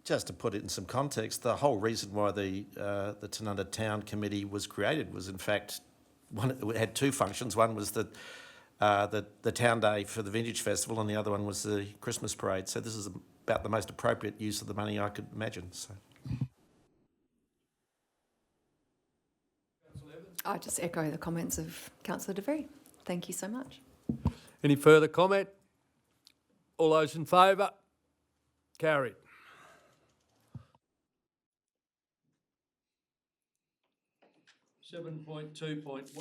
Just to put it in some context, the whole reason why the Tanunda Town Committee was created was, in fact, it had two functions. One was the town day for the Vintage Festival, and the other one was the Christmas parade. So this is about the most appropriate use of the money I could imagine. So. I just echo the comments of Councillor De Vries. Thank you so much. Any further comment? All those in favour? Carried. (7.2.1)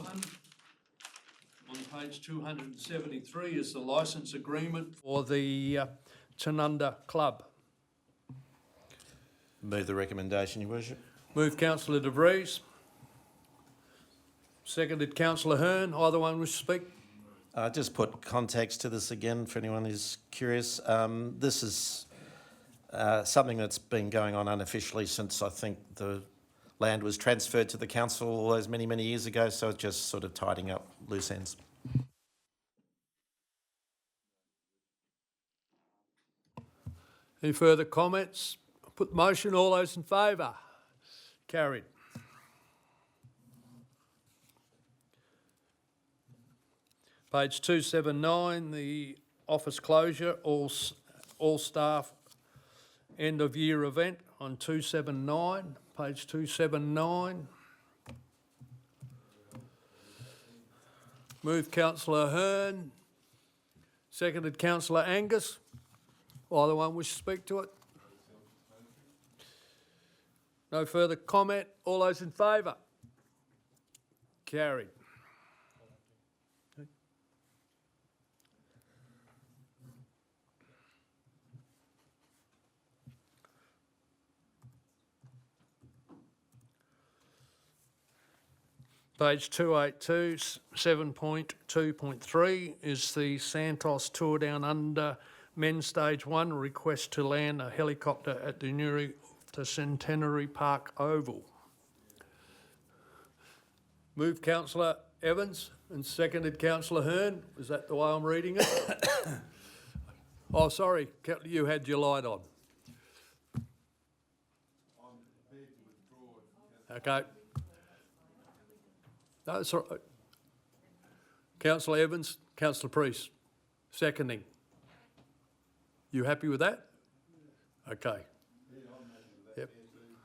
on page 273 is the licence agreement for the Tanunda Club. Move the recommendation, Your Worship. Move Councillor De Vries. Seconded Councillor Hearn. Either one wish to speak? Just put context to this again for anyone who's curious. This is something that's been going on unofficially since I think the land was transferred to the council all those many, many years ago, so it's just sort of tidying up loose ends. Any further comments? Put the motion, all those in favour? Carried. Page 279, the office closure, all staff end of year event on 279, page 279. Moved councillor Hearn, seconded councillor Angus. Either one wish to speak to it? No further comment. All those in favour? Carried. Page 282, 7.2.3 is the Santos Tour Down Under Men's Stage 1 request to land a helicopter at the Newry to Centenary Park Oval. Moved councillor Evans and seconded councillor Hearn. Is that the way I'm reading it? Oh, sorry, you had your light on. Okay. No, it's all right. Councillor Evans, Councillor Priest, seconding. You happy with that? Okay. Yep.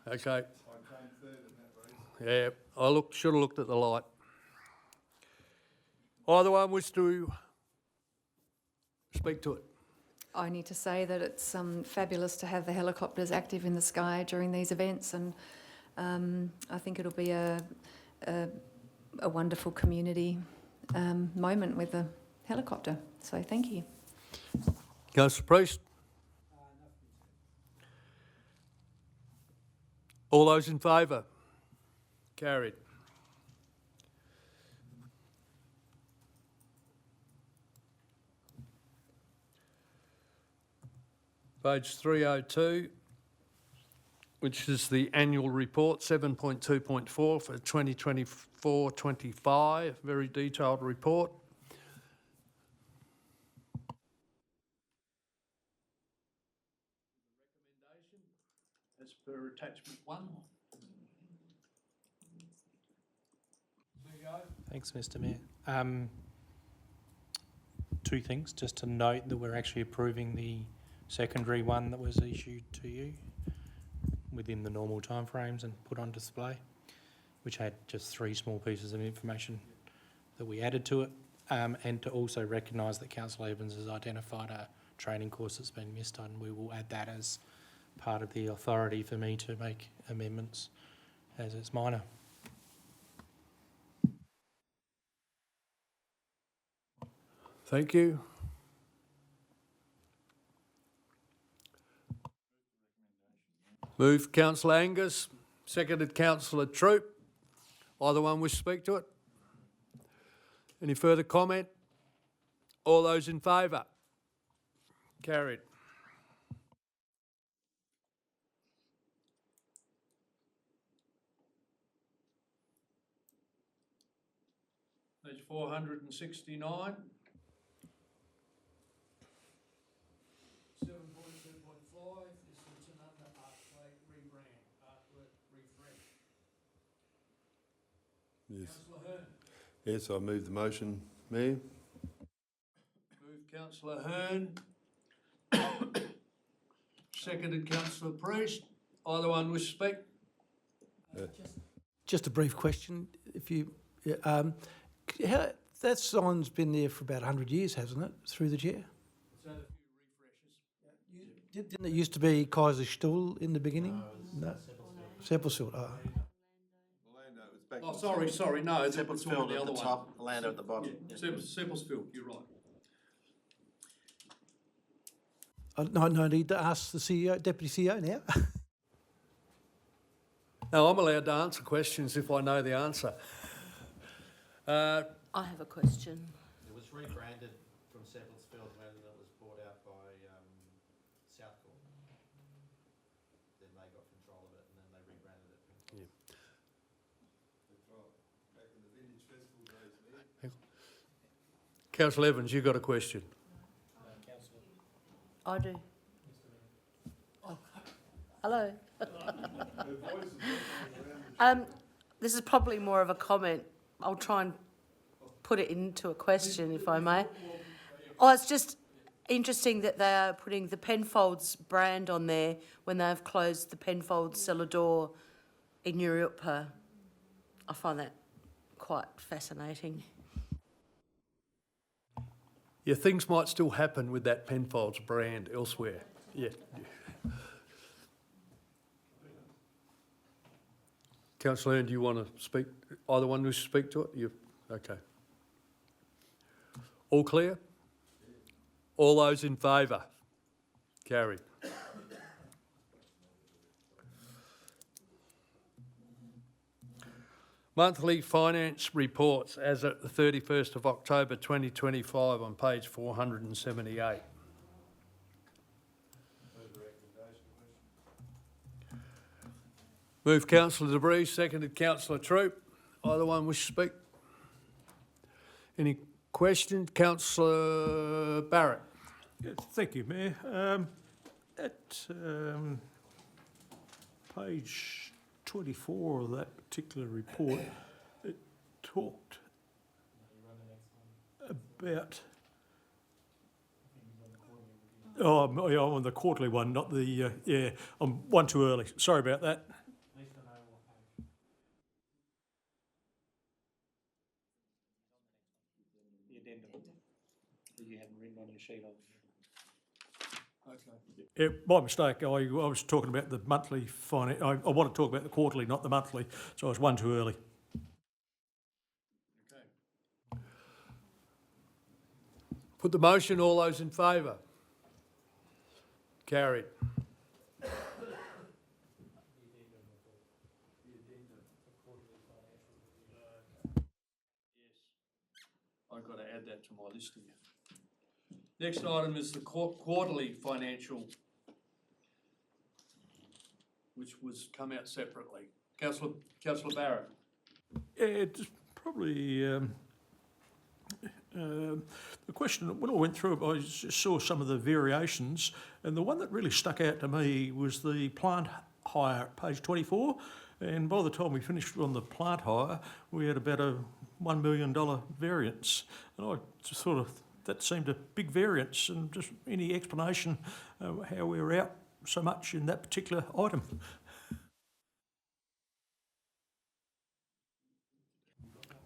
Okay. Yeah, I should have looked at the light. Either one wish to speak to it? I need to say that it's fabulous to have the helicopters active in the sky during these events, and I think it'll be a wonderful community moment with the helicopter. So thank you. Councillor Priest? All those in favour? Carried. Page 302, which is the annual report, 7.2.4 for 2024-25, very detailed report. As per attachment 1. Thanks, Mr Mayor. Two things, just to note that we're actually approving the secondary one that was issued to you within the normal timeframes and put on display, which had just 3 small pieces of information that we added to it, and to also recognise that Councillor Evans has identified a training course that's been missed, and we will add that as part of the authority for me to make amendments as it's minor. Thank you. Moved councillor Angus, seconded councillor Troop. Either one wish to speak to it? Any further comment? All those in favour? Carried. Page 469. 7.2.5 is the Tanunda Archway rebrand, artwork refresh. Yes. Councillor Hearn. Yes, I move the motion, Mayor. Moved councillor Hearn. Seconded councillor Priest. Either one wish to speak? Just a brief question, if you, that sign's been there for about 100 years, hasn't it, through the chair? It's had a few refreshes. Didn't it used to be Kaiserstuhl in the beginning? No. Seppelsfield. Oh. Oh, sorry, no, it's the Seppelsfield other at the one. top, the land at the bottom. Yeah, Seppelsfield, you're right. No need to ask the CEO, Deputy CEO now. No, I'm allowed to answer questions if I know the answer. I have a question. It was rebranded from Seppelsfield when it was bought out by Southall. Then they got control of it and then they rebranded it. Councillor Evans, you got a question? I do. Hello. This is probably more of a comment. I'll try and put it into a question, if I may. Oh, it's just interesting that they are putting the Penfolds brand on there when they've closed the Penfolds cellar door in Europe. I find that quite fascinating. Yeah, things might still happen with that Penfolds brand elsewhere. Yeah. Councillor Earn, do you want to speak? Either one wish to speak to it? Okay. All clear? All those in favour? Carried. Monthly finance reports as at the 31st of October 2025 on page 478. Moved Councillor De Vries, seconded Councillor Troop. Either one wish to speak? Any questions? Councillor Barrett. Yeah, thank you, Mayor. At page 24 of that particular report, it talked about... Oh, I'm on the quarterly one, not the... yeah, I'm one too early. Sorry about that. The addendum that you haven't written on your sheet of. Yeah, my mistake. I was talking about the monthly finance. I want to talk about the quarterly, not the monthly, so I was one too early. Okay. Put the motion, all those in favour? Carried. I've got to add that to my list here. Next item is the quarterly financial, which was come out separately. Councillor Barrett. Yeah, it's probably the question, when I went through it, I just saw some of the variations, and the one that really stuck out to me was the plant hire at page 24. And by the time we finished on the plant hire, we had about a $1 million variance. And I just thought of, that seemed a big variance, and just any explanation how we were out so much in that particular item.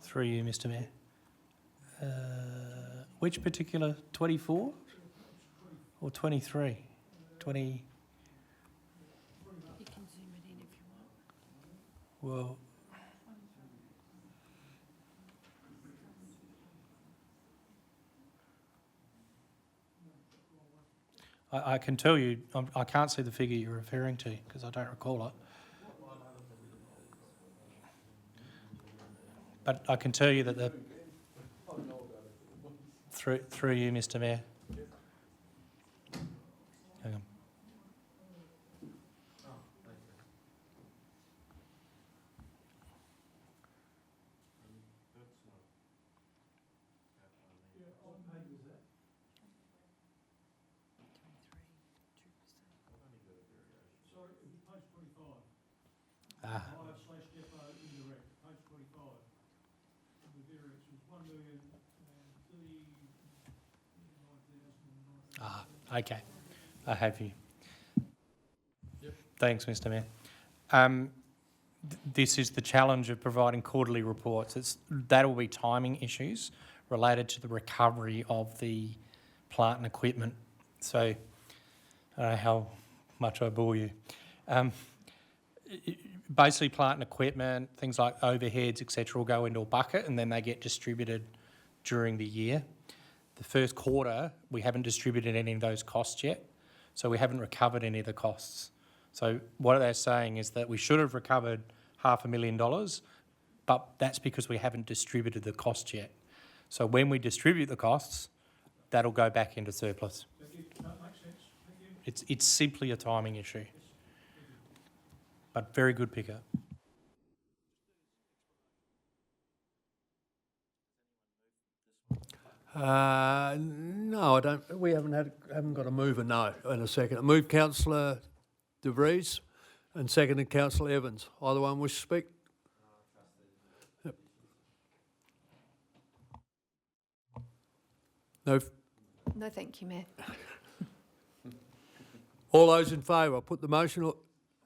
Through you, Mr Mayor. Which particular, 24 or 23? 20... You can zoom it in if you want. Well, I can tell you, I can't see the figure you're referring to because I don't recall it. But I can tell you that the... Through you, Mr Mayor. Hang on. Ah. Ah, okay. I have you. Yep. Thanks, Mr Mayor. This is the challenge of providing quarterly reports. That'll be timing issues related to the recovery of the plant and equipment. So I don't know how much I bore you. Basically, plant and equipment, things like overheads, etc., will go into a bucket and then they get distributed during the year. The first quarter, we haven't distributed any of those costs yet, so we haven't recovered any of the costs. So what they're saying is that we should have recovered $500,000, but that's because we haven't distributed the cost yet. So when we distribute the costs, that'll go back into surplus. That makes sense. Thank you. It's simply a timing issue. But very good pickup. No, I don't. We haven't got a mover. No, in a second. Move Councillor De Vries. and seconded Councillor Evans. Either one wish to speak? Yep. No. No, thank you, Mayor. All those in favour, put the motion.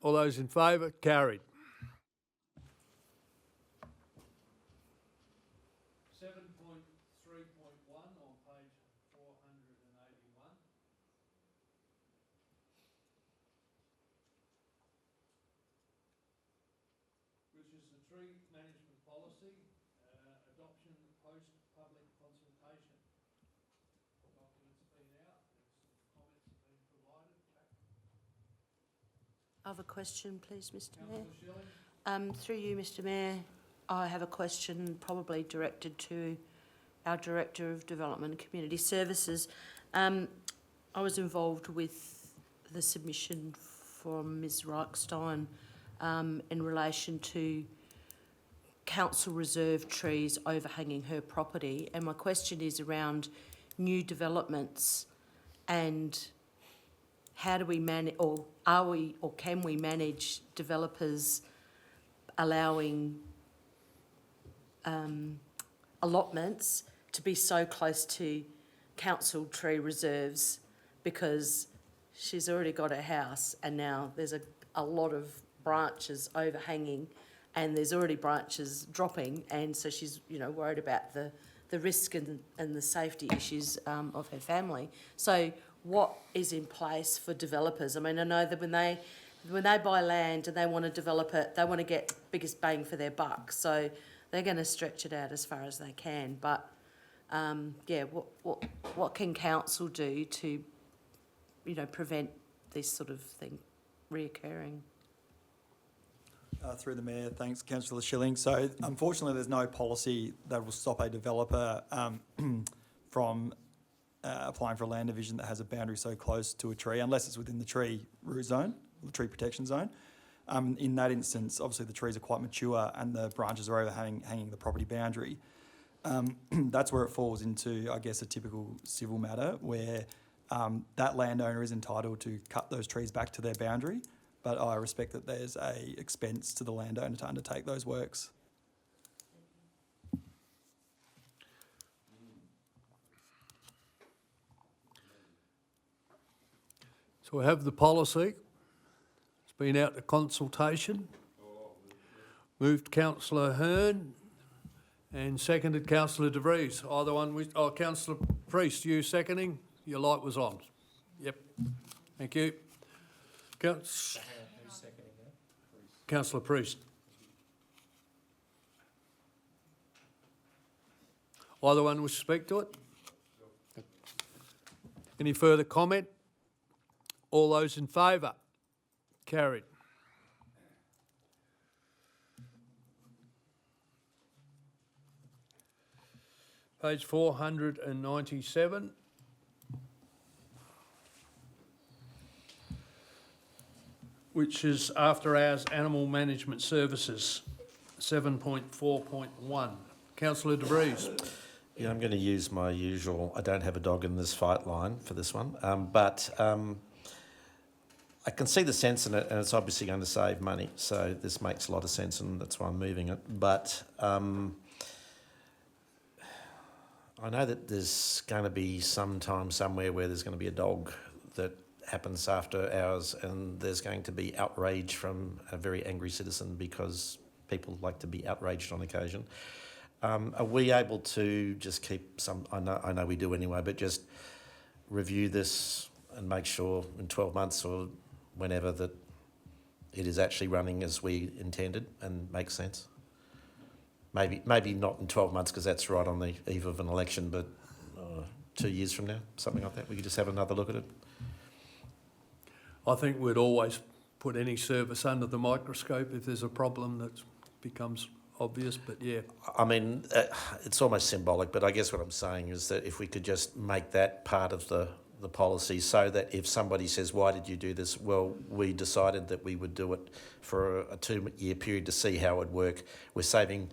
All those in favour, carried. 7.3.1 on page 481. Which is the tree management policy, adoption post-public consultation. Documents been out, comments have been provided. I have a question, please, Mr Mayor. Councillor Schilling? Through you, Mr Mayor, I have a question probably directed to our Director of Development and Community Services. I was involved with the submission from Ms Reichstein in relation to council reserve trees overhanging her property, and my question is around new developments and how do we manage, or are we, or can we manage developers allowing allotments to be so close to council tree reserves, because she's already got a house and now there's a lot of branches overhanging and there's already branches dropping, and so she's, you know, worried about the risk and the safety issues of her family. So what is in place for developers? I mean, I know that when they buy land and they want to develop it, they want to get biggest bang for their buck. So they're going to stretch it out as far as they can. But yeah, what can council do to, you know, prevent this sort of thing reoccurring? Through the Mayor, thanks, Councillor Schilling. So unfortunately, there's no policy that will stop a developer from applying for a land division that has a boundary so close to a tree, unless it's within the tree root zone, the tree protection zone. In that instance, obviously the trees are quite mature and the branches are overhanging the property boundary. That's where it falls into, I guess, a typical civil matter where that landowner is entitled to cut those trees back to their boundary, but I respect that there's a expense to the landowner to undertake those works. So we have the policy. It's been out to consultation. Moved Councillor Hearn and seconded Councillor De Vries. Either one, Councillor Priest, you seconding? Your light was on. Yep. Thank you. Councillor Priest. Either one wish to speak to it? Any further comment? All those in favour? Carried. Page 497. Which is after hours animal management services, 7.4.1. Councillor De Vries. Yeah, I'm going to use my usual, I don't have a dog in this fight line for this one, but I can see the sense in it, and it's obviously going to save money, so this makes a lot of sense and that's why I'm moving it. But I know that there's going to be some time somewhere where there's going to be a dog that happens after hours and there's going to be outrage from a very angry citizen because people like to be outraged on occasion. Are we able to just keep some, I know we do anyway, but just review this and make sure in 12 months or whenever that it is actually running as we intended and makes sense? Maybe not in 12 months because that's right on the eve of an election, but 2 years from now, something like that. We could just have another look at it. I think we'd always put any service under the microscope if there's a problem that becomes obvious, but yeah. I mean, it's almost symbolic, but I guess what I'm saying is that if we could just make that part of the policy so that if somebody says, why did you do this? Well, we decided that we would do it for a 2-year period to see how it would work. We're saving,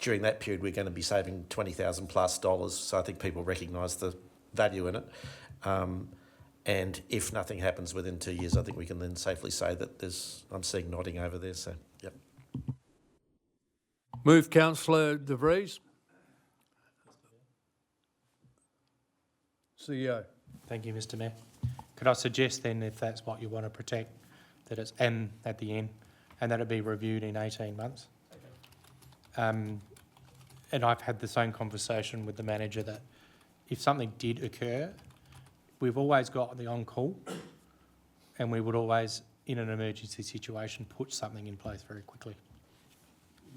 during that period, we're going to be saving $20,000 plus, so I think people recognise the value in it. And if nothing happens within 2 years, I think we can then safely say that I'm seeing nodding over there, so, yep. Move councillor De Vries. CEO. Thank you, Mr Mayor. Could I suggest then, if that's what you want to protect, that it's "and" at the end, and that it be reviewed in 18 months? And I've had the same conversation with the manager that if something did occur, we've always got the on-call, and we would always, in an emergency situation, put something in place very quickly.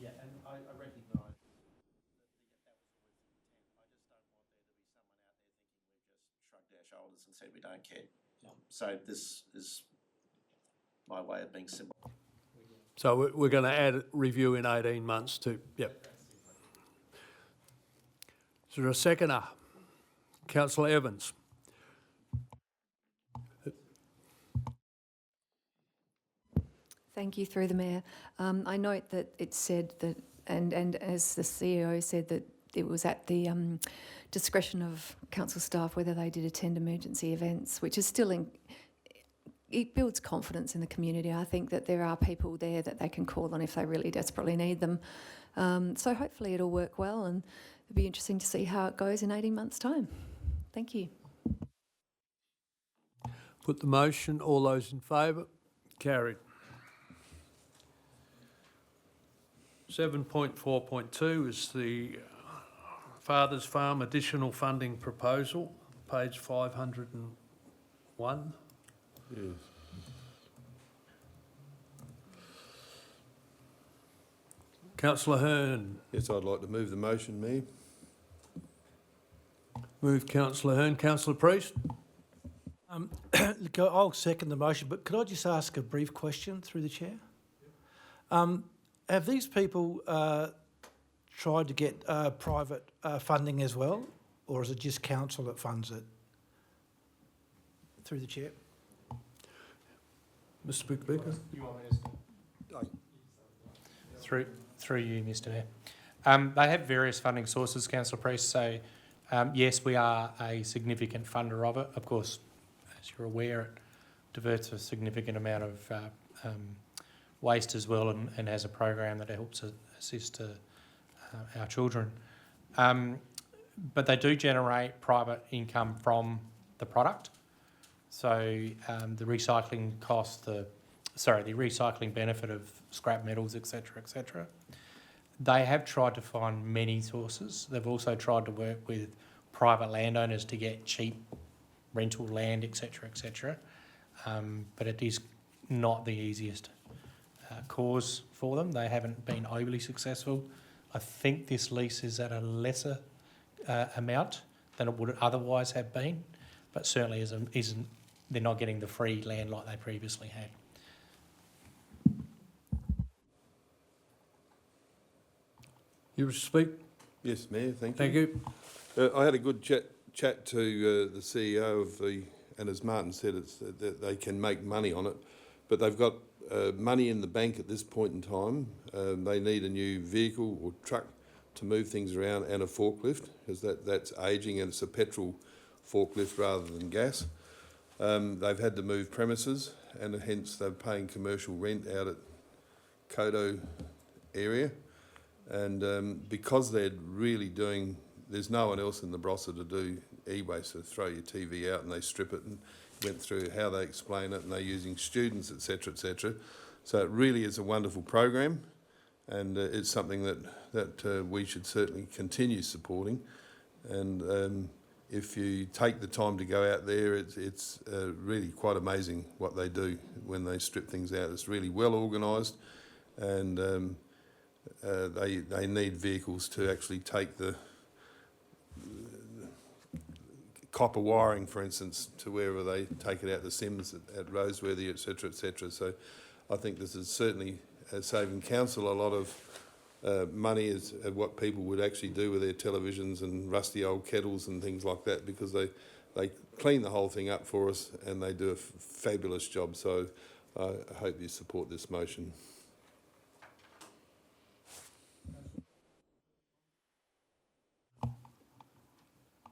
Yeah, and I recognise that was always the intent. I just don't want there to be someone out there thinking we've just shrugged our shoulders and said we don't care. So this is my way of being simple. So we're going to add review in 18 months too. Yep. Is there a seconder? Councillor Evans. Thank you, through the Mayor. I note that it said that, and as the CEO said, that it was at the discretion of council staff whether they did attend emergency events, which is still it builds confidence in the community. I think that there are people there that they can call on if they really desperately need them. So hopefully it'll work well, and it'll be interesting to see how it goes in 18 months' time. Thank you. Put the motion. All those in favour? Carried. 7.4.2 is the Father's Farm additional funding proposal, page 501. Yes. Councillor Hearn. Yes, I'd like to move the motion, Mayor. Move Councillor Hearn. Councillor Priest. Look, I'll second the motion, but could I just ask a brief question through the chair? Have these people tried to get private funding as well, or is it just council that funds it? Through the chair. Mr Pickbecker. You want me to Through you, Mr Mayor. They have various funding sources, Councillor Priest, so yes, we are a significant funder of it. Of course, as you're aware, it diverts a significant amount of waste as well, and has a program that helps assist our children. But they do generate private income from the product. So the recycling cost, the recycling benefit of scrap metals, etc. They have tried to find many sources. They've also tried to work with private landowners to get cheap rental land, etc. But it is not the easiest cause for them. They haven't been overly successful. I think this lease is at a lesser amount than it would otherwise have been, but certainly isn't. They're not getting the free land like they previously had. You wish to speak? Yes, Mayor, thank you. Thank you. I had a good chat to the CEO of and as Martin said, it's that they can make money on it, but they've got money in the bank at this point in time. They need a new vehicle or truck to move things around, and a forklift, because that's ageing, and it's a petrol forklift rather than gas. They've had to move premises, and hence they're paying commercial rent out at Kodo area. And because they're really doing, there's no one else in the Barossa to do e-waste, so throw your TV out and they strip it, and went through how they explain it, and they're using students, etc. So it really is a wonderful program, and it's something that we should certainly continue supporting. And if you take the time to go out there, it's really quite amazing what they do when they strip things out. It's really well organised, and they need vehicles to actually take the copper wiring, for instance, to wherever they take it out, the Sims at Roseworthy, etc. So I think this is certainly saving council a lot of money as what people would actually do with their televisions and rusty old kettles and things like that, because they clean the whole thing up for us, and they do a fabulous job. So I hope you support this motion.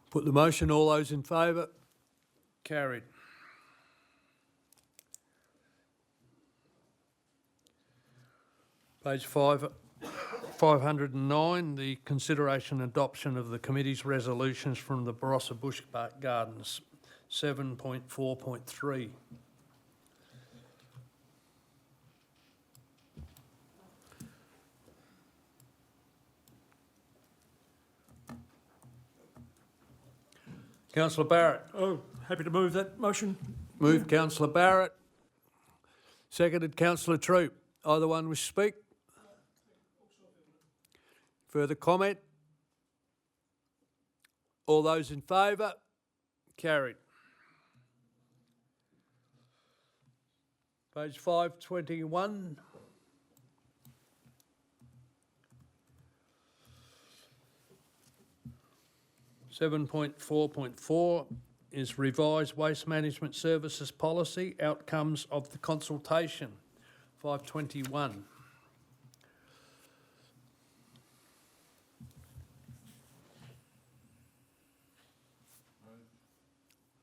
Put the motion. All those in favour? Carried. Page 509, the consideration and adoption of the committee's resolutions from the Barossa Bush Gardens, 7.4.3. Councillor Barrett. Oh, happy to move that motion. Moved Councillor Barrett. Seconded Councillor Troop. Either one wish to speak? Further comment? All those in favour? Carried. Page 521. (7.4.4) is revised waste management services policy, outcomes of the consultation. 521.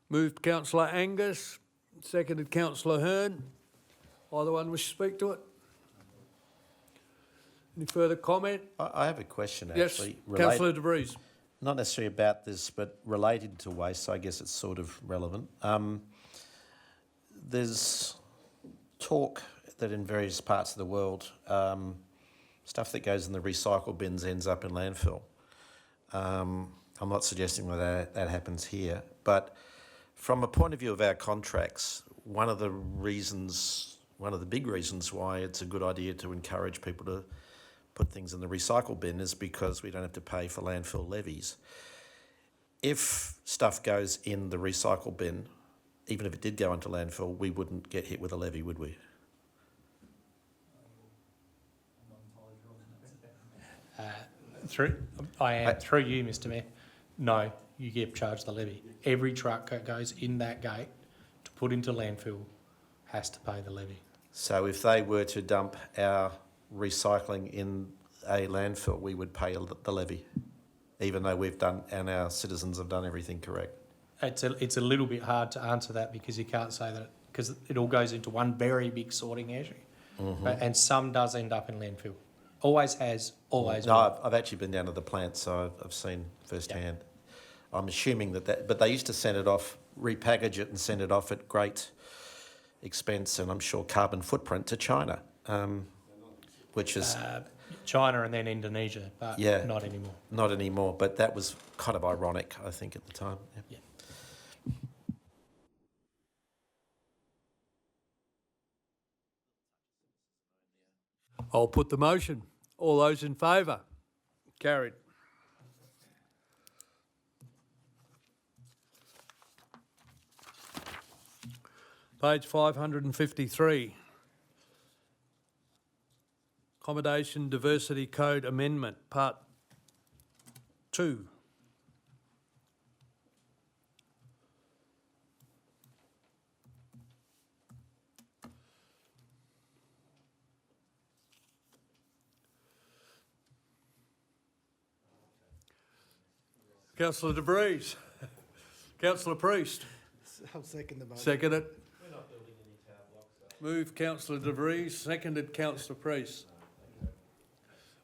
Moved Councillor Angus, seconded Councillor Hearn. Either one wish to speak to it? Any further comment? I have a question, Yes, actually. Councillor De Vries. Not necessarily about this, but related to waste, so I guess it's sort of relevant. There's talk that in various parts of the world, stuff that goes in the recycle bins ends up in landfill. I'm not suggesting that happens here, but from a point of view of our contracts, one of the big reasons why it's a good idea to encourage people to put things in the recycle bin is because we don't have to pay for landfill levies. If stuff goes in the recycle bin, even if it did go into landfill, we wouldn't get hit with a levy, would we? Through you, Mr Mayor. No, you get charged the levy. Every truck that goes in that gate to put into landfill has to pay the levy. So if they were to dump our recycling in a landfill, we would pay the levy, even though we've done and our citizens have done everything correct. It's a little bit hard to answer that because you can't say that because it all goes into one very big sorting issue, and some does end up in landfill. Always has, always will. No, I've actually been down to the plant, so I've seen firsthand. Yep. I'm assuming but they used to send it off, repackage it and send it off at great expense and I'm sure carbon footprint to China, which is... China and then Indonesia, but yeah, not anymore. Not anymore, but that was kind of ironic, I think, at the time. Yep. Yeah. I'll put the motion. All those in favour? Carried. Page 553. Accommodation Diversity Code Amendment, Part 2. Councillor De Vries. Councillor Priest. I'll second the motion. Second it. We're not building any tower blocks. Moved Councillor De Vries, seconded Councillor Priest.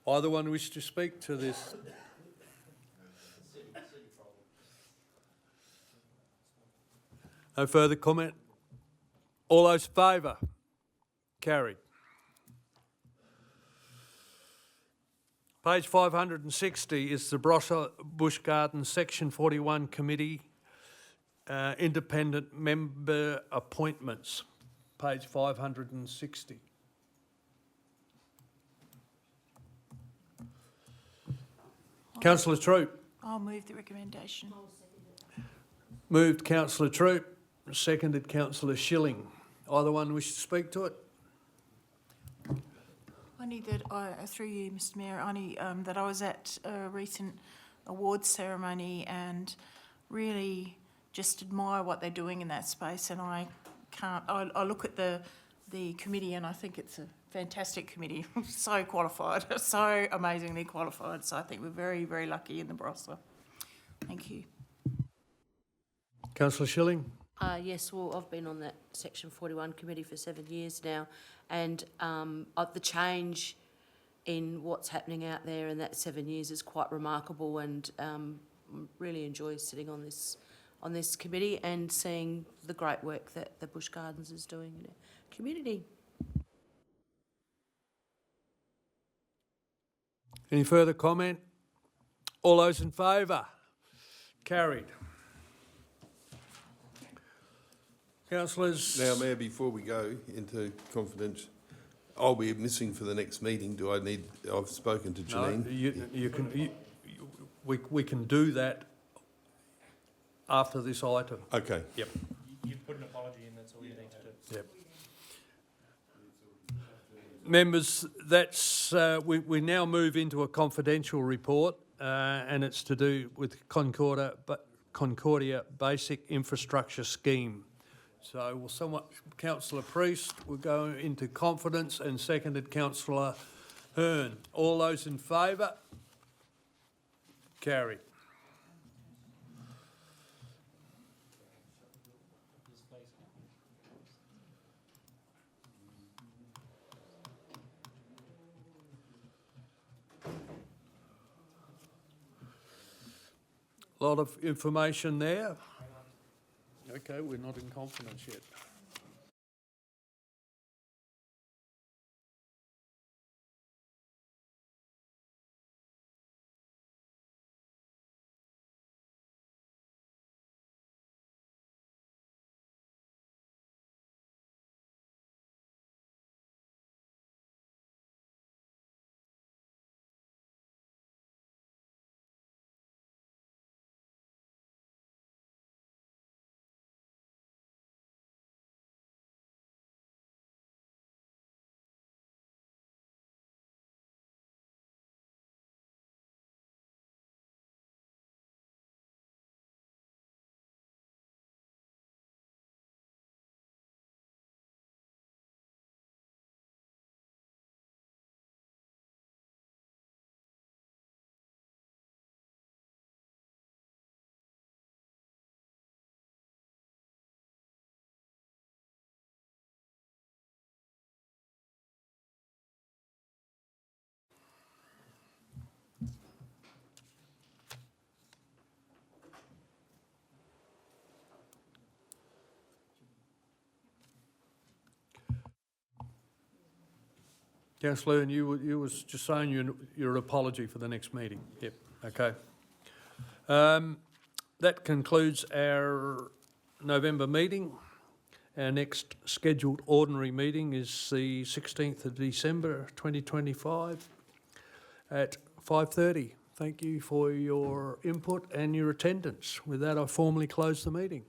Either one wish to speak to this? No further comment? All those in favour? Carried. Page 560 is the Barossa Bush Gardens Section 41 Committee Independent Member Appointments. Page 560. Councillor Troop. I'll move the recommendation. Moved Councillor Troop, seconded Councillor Schilling. Either one wish to speak to it? Only that through you, Mr Mayor, only that I was at a recent awards ceremony and really just admire what they're doing in that space. And I look at the committee and I think it's a fantastic committee, so qualified, so amazingly qualified. So I think we're very, very lucky in the Barossa. Thank you. Councillor Schilling. Yes, well, I've been on that Section 41 committee for 7 years now, and the change in what's happening out there, and that 7 years is quite remarkable, and really enjoy sitting on this committee and seeing the great work that the Bush Gardens is doing in the community. Any further comment? All those in favour? Carried. Councillors? Now, Mayor, before we go into confidential, I'll be missing for the next meeting. I've spoken to Janine. No, we can do that after this item. Okay. Yep. You put an apology in, that's all you need to do. Yep. Members, that's, we now move into a confidential report, and it's to do with Concordia Basic Infrastructure Scheme. So will Councillor Priest will go into confidence, and seconded Councillor Hearn. All those in favour? Carried. A lot of information there. Okay, we're not in confidence yet. Councillor, and you was just saying your apology for the next meeting. Yep, okay. That concludes our November meeting. Our next scheduled ordinary meeting is the 16th of December 2025 at 5:30. Thank you for your input and your attendance. With that, I formally close the meeting.